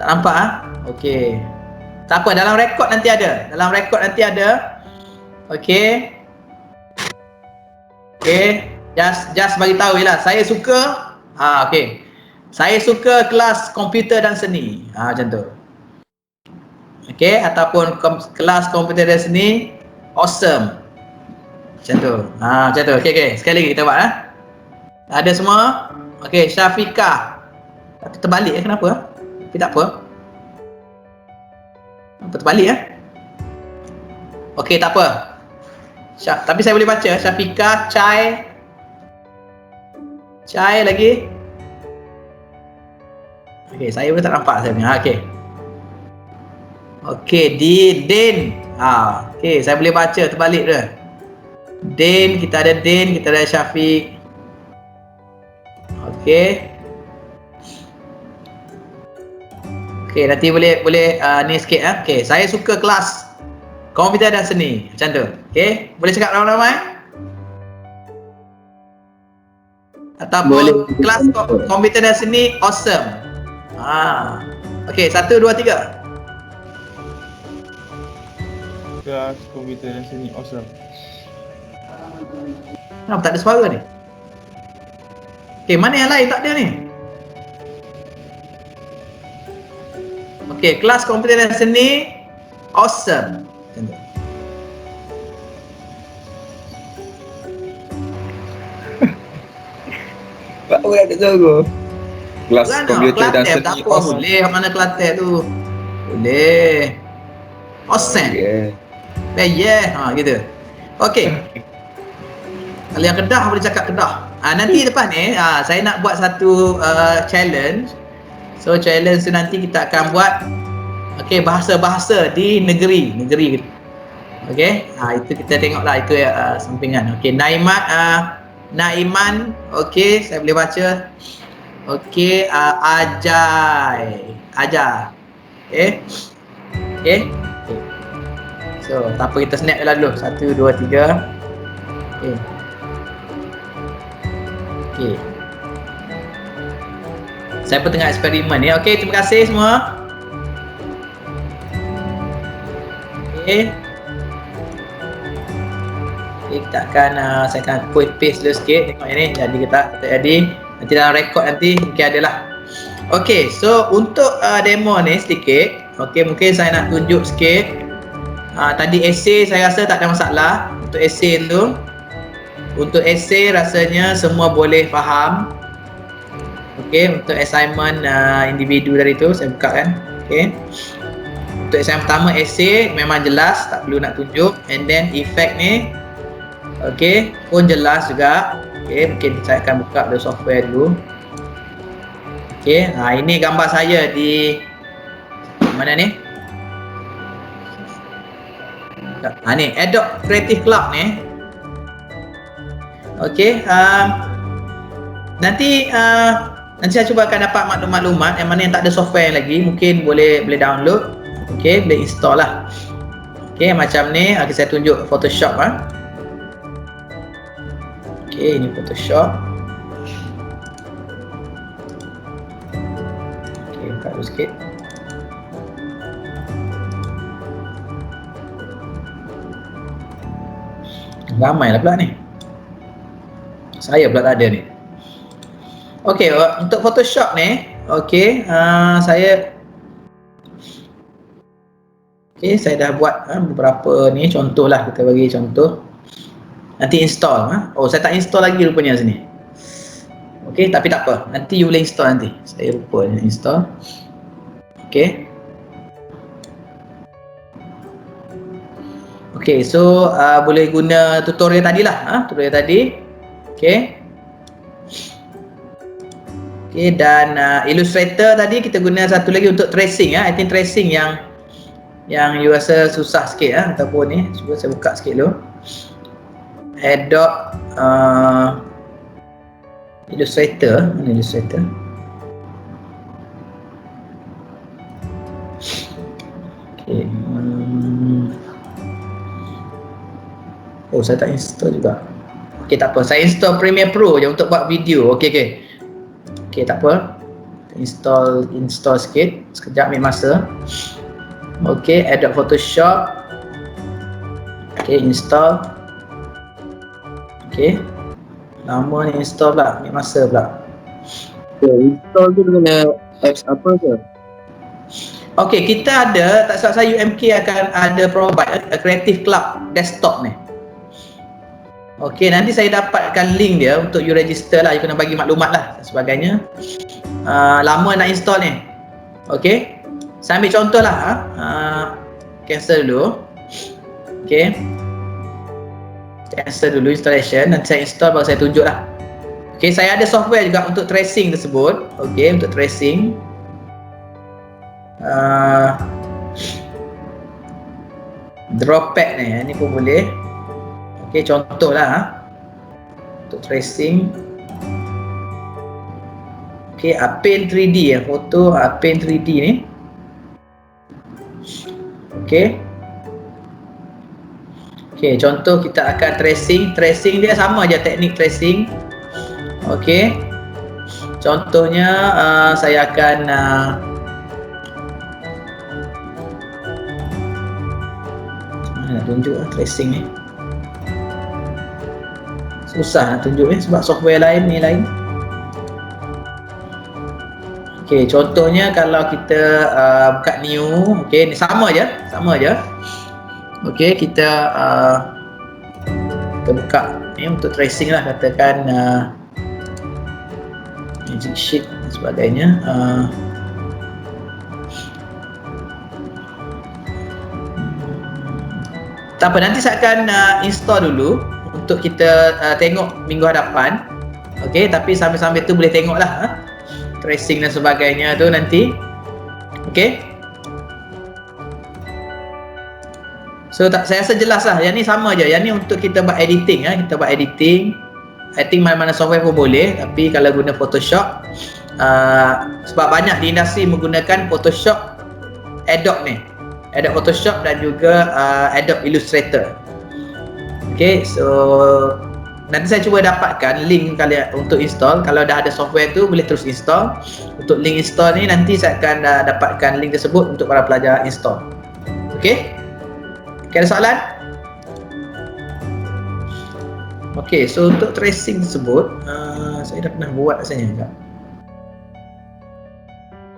Tak nampak Okey. Tak apa, dalam rekod nanti ada. Okey. Okey. Just bagi tahu je lah. Saya suka okey. Saya suka kelas komputer dan seni. Macam tu. Okey, ataupun kelas komputer dan seni awesome. Macam tu. Macam tu. Okey. Sekali lagi kita buat Ada semua? Okey, Syafiqah. Tapi terbalik kenapa? Tapi tak apa. Terbalik Okey, tak apa. Tapi saya boleh baca. Syafiqah, Chai lagi. Okey, saya pun tak nampak saya punya. Okey. Okey, di Din. Okey, saya boleh baca terbalik dah. Din, kita ada Din, kita ada Syafiq. Okey. Okey, nanti boleh ni sikit Okey, saya suka kelas komputer dan seni. Macam tu. Okey, boleh cakap ramai-ramai? Ataupun Boleh. kelas komputer dan seni awesome. Okey, 1 2 3. Kelas komputer dan seni awesome. Kenapa tak ada suara ni? Okey, mana yang lain tak ada ni? Okey, kelas komputer dan seni awesome. Macam tu. Apa nak tak suara? Kelas Bukan komputer dan Kelantan seni tak apa boleh. Mana Kelantan tu? Boleh. Awesome. Yeah. Gitu. Okey. Kalau yang Kedah boleh cakap Kedah. Nanti lepas ni saya nak buat satu challenge. So challenge tu nanti kita akan buat bahasa-bahasa di negeri. Okey. Itu kita tengoklah itu sampingan. Okey, Naiman, okey, saya boleh baca. Okey, Ajai. Okey. So, tak apa, kita snap je lah dulu. 1 2 3. Okey. Saya pun tengah eksperimen ni. Okey, terima kasih semua. Okey. Kita akan saya akan paste dulu sikit. Tengok ni jadi ke tak jadi. Nanti dalam rekod nanti mungkin adalah. Okey, so untuk demo ni sedikit. Okey, mungkin saya nak tunjuk sikit. Tadi essay saya rasa tak ada masalah. Untuk essay tu, untuk essay rasanya semua boleh faham. Okey, untuk assignment individu dari tu saya buka kan. Okey. Untuk assignment pertama essay memang jelas, tak perlu nak tunjuk. And then effect ni okey, pun jelas juga. Okey, mungkin saya akan buka the software dulu. Okey, ini gambar saya di mana ni? Ni Adobe Creative Cloud ni. Okey, nanti saya cuba akan dapat maklumat-maklumat yang mana yang tak ada software yang lagi, mungkin boleh download. Okey, boleh install lah. Okey, macam ni. Okey, saya tunjuk Photoshop Okey, ini Photoshop. Okey, buka dulu sikit. Ramai lah pula ni. Saya pula tak ada ni. Okey, untuk Photoshop ni, okey, saya dah buat beberapa ni, contohlah, kita bagi contoh. Nanti install. Saya tak install lagi rupanya sini. Okey, tapi tak apa. Nanti you boleh install nanti. Saya lupa install. Okey. Okey, so boleh guna tutorial tadi lah. Tutorial tadi. Okey. Okey, dan Illustrator tadi kita guna satu lagi untuk tracing. I think tracing yang you rasa susah sikit ataupun ni. Cuba saya buka sikit dulu. Adobe Illustrator. Mana Illustrator? Okay. Saya tak install juga. Okay, tak apa. Saya install Premiere Pro je untuk buat video. Okay, tak apa. Install sikit. Sekejap ambil masa. Okay, Adobe Photoshop. Okay, install. Okay, lama ni install pula, ambil masa pula. Install tu dengan apps apa ke? Okay, kita ada, tak salah saya UMK akan ada provide Creative Cloud desktop ni. Okay, nanti saya dapatkan link dia untuk you register lah, you kena bagi maklumat lah dan sebagainya. Lama nak install ni. Okay, saya ambil contoh lah. Cancel dulu. Okay, cancel dulu installation, nanti saya install baru saya tunjuk lah. Okay, saya ada software juga untuk tracing tersebut. Okay, untuk tracing Draw pad ni pun boleh. Okey, contohlah untuk tracing. Okey, Paint 3D foto Paint 3D ni. Okey. Okey, contoh kita akan tracing. Tracing dia sama je teknik tracing. Okey. Contohnya saya akan nak tunjuk tracing ni. Susah nak tunjuk sebab software lain ni lain. Okey, contohnya kalau kita buka new, okey, ni sama je. Okey, kita buka ni untuk tracing lah, katakan Magic Sheet dan sebagainya. Tak apa, nanti saya akan install dulu untuk kita tengok minggu hadapan. Okey, tapi sambil-sambil tu boleh tengoklah tracing dan sebagainya tu nanti. Okey. So saya rasa jelas lah. Yang ni sama je. Yang ni untuk kita buat editing kita buat editing. I think mana-mana software pun boleh, tapi kalau guna Photoshop sebab banyak di industri menggunakan Photoshop, Adobe ni. Adobe Photoshop dan juga Adobe Illustrator. Okay, so nanti saya cuba dapatkan link kalian untuk install. Kalau dah ada software tu boleh terus install. Untuk link install ni nanti saya akan dapatkan link tersebut untuk para pelajar install. Okay, ada soalan? Okay, so untuk tracing tersebut saya dah pernah buat rasanya juga.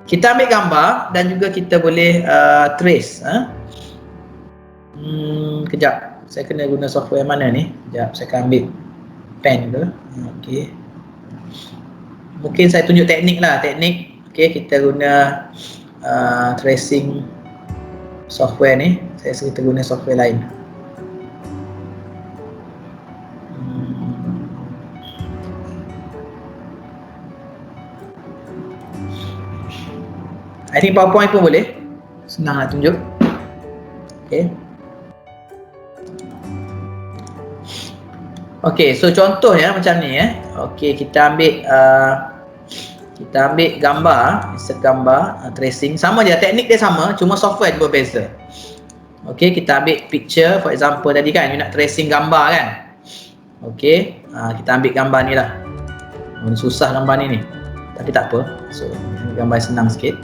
Kita ambil gambar dan juga kita boleh trace. Kejap, saya kena guna software mana ni? Kejap, saya akan ambil pen ke. Okey. Mungkin saya tunjuk teknik lah, teknik. Okey, kita guna tracing software ni. Saya rasa kita guna software lain. I think PowerPoint pun boleh. Senang nak tunjuk. Okay. Okay, so contohnya macam ni Okay, kita ambil gambar, insert gambar, tracing. Sama je, teknik dia sama, cuma software dia berbeza. Okay, kita ambil picture, for example tadi kan, you nak tracing gambar kan. Okay, kita ambil gambar ni lah. Susah gambar ni tapi tak apa. So, gambar senang sikit.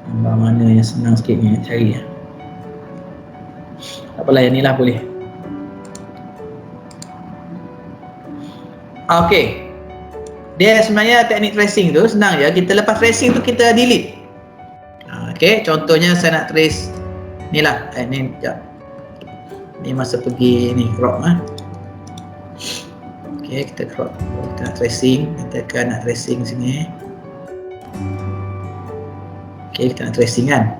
Gambar mana yang senang sikit ni nak cari tak apalah, yang ni lah boleh. Okay, dia sebenarnya teknik tracing tu senang je. Kita lepas tracing tu kita delete. Okay, contohnya saya nak trace ni lah. Ni sekejap, ni masa pergi ni crop Okay, kita crop. Kita nak tracing, katakan nak tracing sini. Okay, kita nak tracing kan.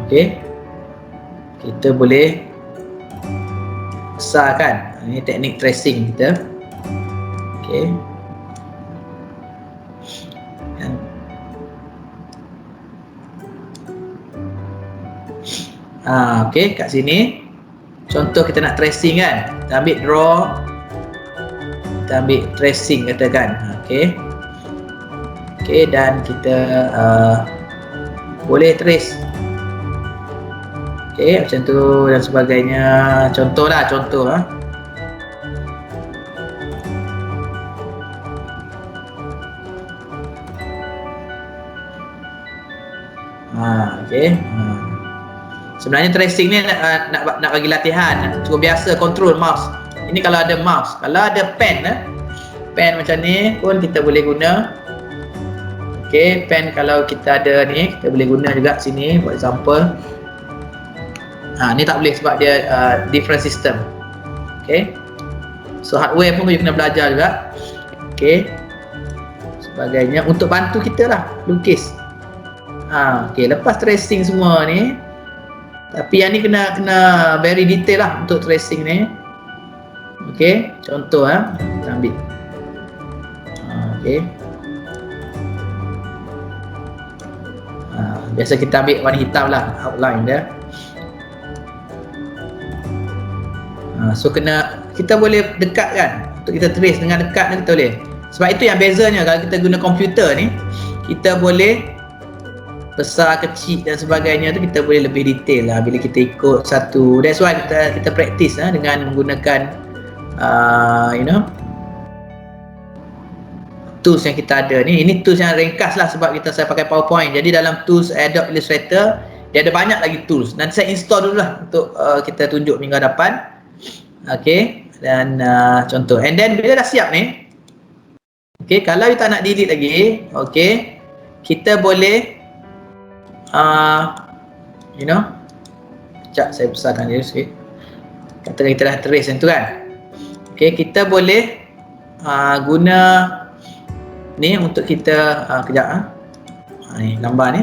Okay, kita boleh besarkan. Ini teknik tracing kita. Okay. Okay, kat sini contoh kita nak tracing kan. Kita ambil draw, kita ambil tracing katakan. Okay. Okay, dan kita boleh trace. Okay, macam tu dan sebagainya. Contoh. Okay. Sebenarnya tracing ni nak bagi latihan. Cuba biasa control mouse. Ini kalau ada mouse. Kalau ada pen macam ni pun kita boleh guna. Okay, pen kalau kita ada ni kita boleh guna juga sini, for example. Ni tak boleh sebab dia different system. Okay, so hardware pun kita kena belajar juga. Okay, sebagainya untuk bantu kita lah lukis. Okay, lepas tracing semua ni, tapi yang ni kena very detail lah untuk tracing ni. Okay, contoh kita ambil. Okey. Biasa kita ambil warna hitam lah outline dia. So kita boleh dekatkan untuk kita trace dengan dekat ni kita boleh. Sebab itu yang bezanya kalau kita guna komputer ni, kita boleh besar, kecil dan sebagainya tu kita boleh lebih detail lah bila kita ikut satu. That's why kita practice dengan menggunakan tools yang kita ada ni. Ini tools yang ringkas lah sebab saya pakai PowerPoint. Jadi dalam tools Adobe Illustrator dia ada banyak lagi tools. Nanti saya install dulu lah untuk kita tunjuk minggu hadapan. Okay, dan contoh. And then bila dah siap ni, okay, kalau you tak nak delete lagi, okay, kita boleh sekejap saya besarkan dia sikit. Katakan kita dah trace yang tu kan. Okay, kita boleh guna ni untuk kita kejap ni gambar ni.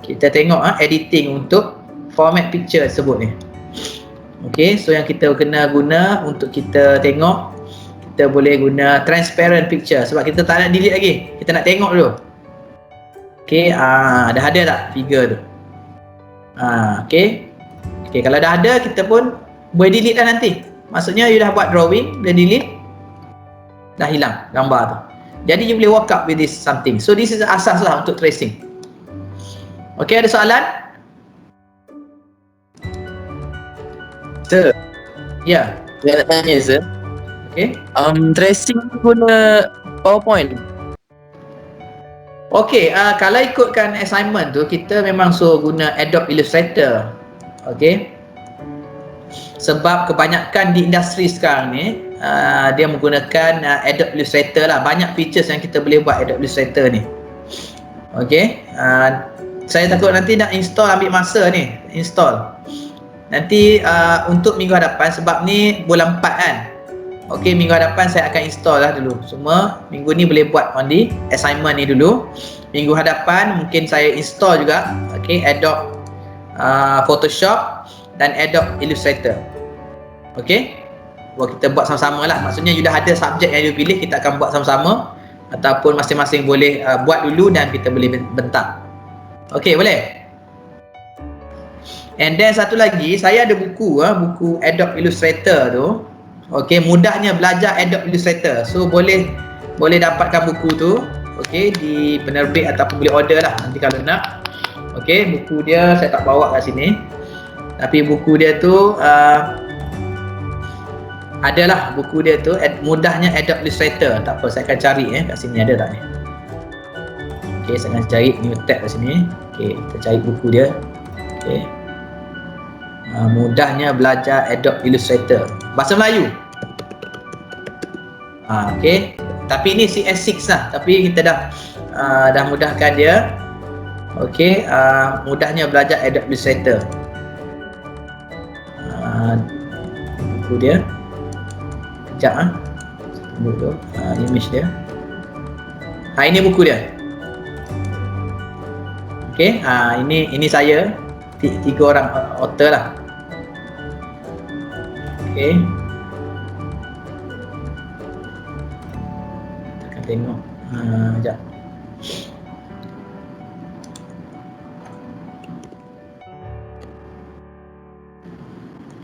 Kita tengok editing untuk format picture tersebut ni. Okay, so yang kita kena guna untuk kita tengok, kita boleh guna transparent picture sebab kita tak nak delete lagi. Kita nak tengok dulu. Okay, dah ada tak figure tu? Okay, kalau dah ada kita pun boleh delete lah nanti. Maksudnya you dah buat drawing, dah delete, dah hilang gambar tu. Jadi you boleh work up with this something. So this is asas lah untuk tracing. Okay, ada soalan? Sir, Ya. saya nak tanya sir. Okay. Tracing guna PowerPoint. Okay, kalau ikutkan assignment tu, kita memang suruh guna Adobe Illustrator. Okay. Sebab kebanyakan di industri sekarang ni, dia menggunakan Adobe Illustrator lah. Banyak features yang kita boleh buat Adobe Illustrator ni. Okay. Saya takut nanti nak install ambil masa ni. Install. Nanti untuk minggu hadapan, sebab ni bulan 4 kan. Okay, minggu hadapan saya akan install lah dulu. Semua minggu ni boleh buat on the assignment ni dulu. Minggu hadapan mungkin saya install juga. Okay, Adobe Photoshop dan Adobe Illustrator. Okay, kita buat sama-sama lah. Maksudnya you dah ada subjek yang you pilih, kita akan buat sama-sama. Ataupun masing-masing boleh buat dulu dan kita boleh bentak. Okay, boleh? And then satu lagi, saya ada buku buku Adobe Illustrator tu. Okay, mudahnya belajar Adobe Illustrator. So boleh dapatkan buku tu, okay, di penerbit ataupun boleh order lah nanti kalau nak. Okay, buku dia saya tak bawa kat sini. Tapi buku dia tu adalah buku dia tu mudahnya Adobe Illustrator. Tak apa, saya akan cari kat sini ada tak ni. Okay, saya akan cari new tab kat sini. Okay, kita cari buku dia. Okay. Mudahnya belajar Adobe Illustrator bahasa Melayu. Okay, tapi ini CS6 lah, tapi kita dah mudahkan dia. Okay, mudahnya belajar Adobe Illustrator. Buku dia sekejap tunggu tu, image dia. Ini buku dia. Okay, ini saya, 3 orang author lah. Okay, kita akan tengok. Sekejap.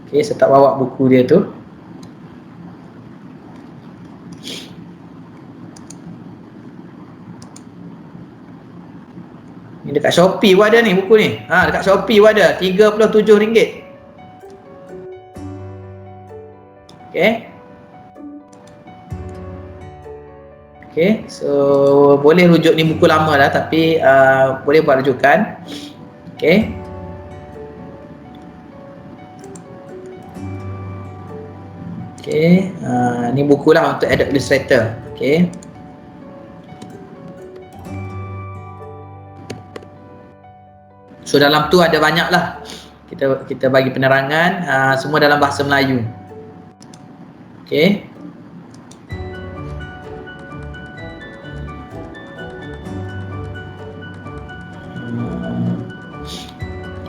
Okay, saya tak bawa buku dia tu. Ni dekat Shopee pun ada ni buku ni. Dekat Shopee pun ada, RM37. Okay. Okay, so boleh rujuk ni buku lama dah tapi boleh buat rujukan. Okay. Okay, ni buku lah untuk Adobe Illustrator. Okay. So dalam tu ada banyak lah. Kita bagi penerangan, semua dalam bahasa Melayu. Okay.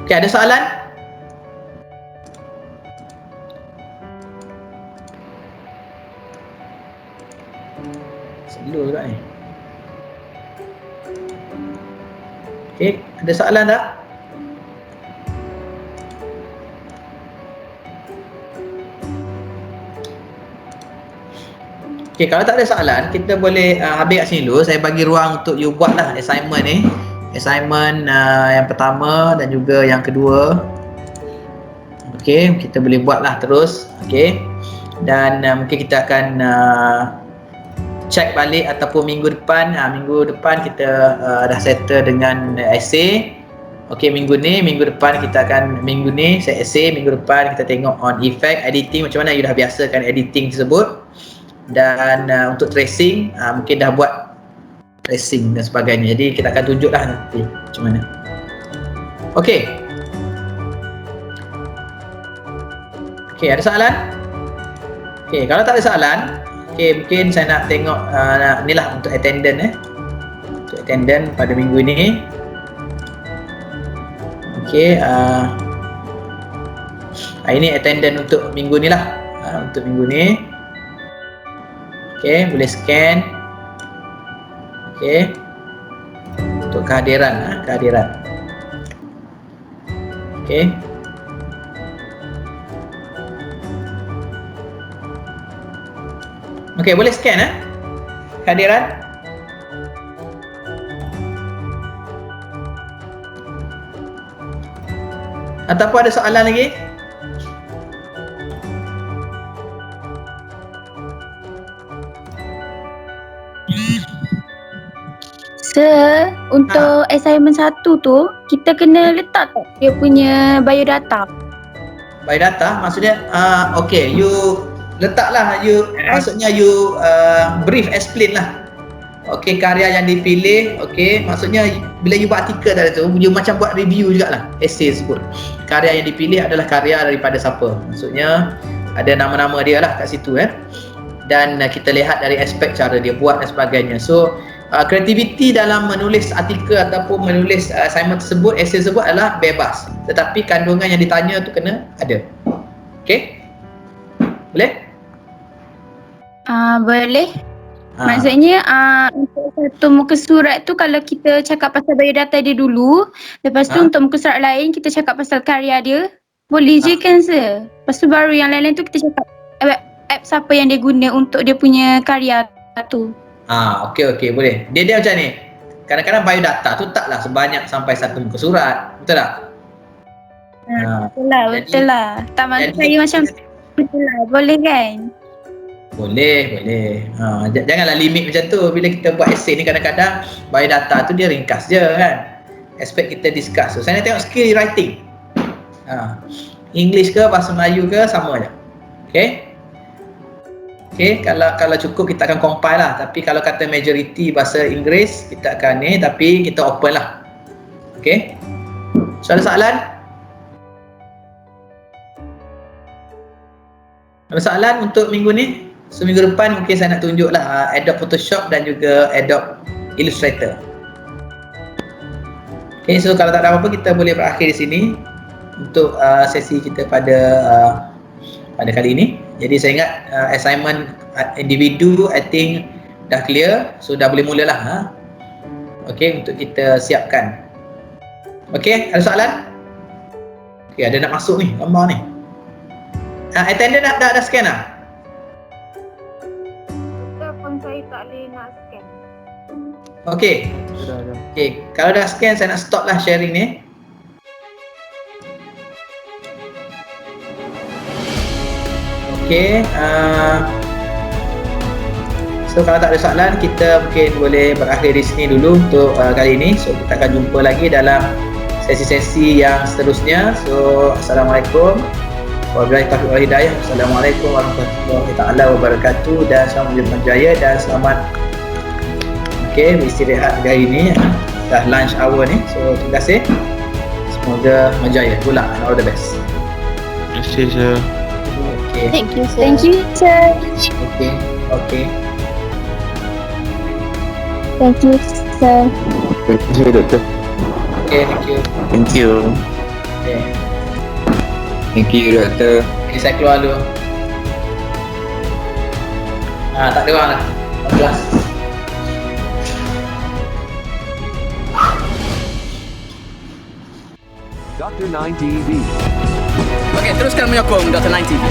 Okay, ada soalan? Slow juga ni. Okey, ada soalan tak? Okey, kalau tak ada soalan, kita boleh habis kat sini dulu. Saya bagi ruang untuk you buatlah assignment ni. Assignment yang pertama dan juga yang kedua. Okey, kita boleh buatlah terus. Okey. Dan mungkin kita akan check balik ataupun minggu depan kita dah settle dengan essay. Okey, minggu depan kita akan saya essay, minggu depan kita tengok on effect editing, macam mana you dah biasakan editing tersebut. Dan untuk tracing mungkin dah buat tracing dan sebagainya. Jadi kita akan tunjuklah nanti macam mana. Okey. Okey, ada soalan? Okey, kalau tak ada soalan, okey, mungkin saya nak tengok ni lah untuk attendance untuk attendance pada minggu ni. Okey, ini attendance untuk minggu ni lah. Untuk minggu ni. Okey, boleh scan. Okey. Untuk kehadiran. Okey. Okey, boleh scan kehadiran. Ataupun ada soalan lagi? Sir, untuk assignment 1 tu, kita kena letak tak dia punya biodata? Biodata maksudnya okey, you letaklah, maksudnya you brief explain lah. Okey, karya yang dipilih, okey, maksudnya bila you buat artikel tadi tu, you macam buat review jugalah, essay sebut. Karya yang dipilih adalah karya daripada siapa. Maksudnya ada nama-nama dia lah kat situ Dan kita lihat dari aspek cara dia buat dan sebagainya. So kreativiti dalam menulis artikel ataupun menulis assignment tersebut, essay tersebut adalah bebas. Tetapi kandungan yang ditanya tu kena ada. Okey? Boleh? Boleh. Maksudnya untuk satu muka surat tu kalau kita cakap pasal biodata dia dulu, lepas tu untuk muka surat lain kita cakap pasal karya dia, boleh je kan sir? Lepas tu baru yang lain-lain tu kita cakap app siapa yang dia guna untuk dia punya karya tu. Okey, boleh. Dia macam ni. Kadang-kadang biodata tu taklah sebanyak sampai satu muka surat. Betul tak? Betul lah. Tak maksud saya macam betul lah. Boleh kan? Boleh. Janganlah limit macam tu. Bila kita buat essay ni kadang-kadang biodata tu dia ringkas je kan. Aspek kita discuss. So saya nak tengok skill writing. English ke bahasa Melayu ke sama je. Okey, kalau cukup kita akan compile lah. Tapi kalau kata majority bahasa Inggeris, kita akan tapi kita open lah. Okey. Soalan? Ada soalan untuk minggu ni? So minggu depan mungkin saya nak tunjuk lah Adobe Photoshop dan juga Adobe Illustrator. Okay, so kalau tak ada apa-apa kita boleh berakhir di sini untuk sesi kita pada kali ini. Jadi saya ingat assignment individu I think dah clear, so dah boleh mulalah. Okay, untuk kita siapkan. Okay, ada soalan? Okay, ada nak masuk ni gambar ni. Attendant dah scan lah? Telefon saya tak boleh nak scan. Okey. Okey, kalau dah scan saya nak stop lah sharing ni. Okey, so kalau tak ada soalan kita mungkin boleh berakhir di sini dulu untuk kali ini. So kita akan jumpa lagi dalam sesi-sesi yang seterusnya. So assalamualaikum warahmatullahi taufiq wal hidayah. Assalamualaikum warahmatullahi taala wabarakatuh dan selamat berjaya dan selamat beristirahat hari ini. Dah lunch hour ni. So terima kasih. Semoga berjaya pula. All the best. Terima kasih sir. Okay. Thank you sir. Okay. Thank you sir. Terima kasih doktor. Okay, thank you. Thank you. Okay. Thank you doktor. Okay, saya keluar dulu. Tak ada orang lah. Kelas. Dr. 9 TV. Okey, teruskan menyokong Dr. 9 TV.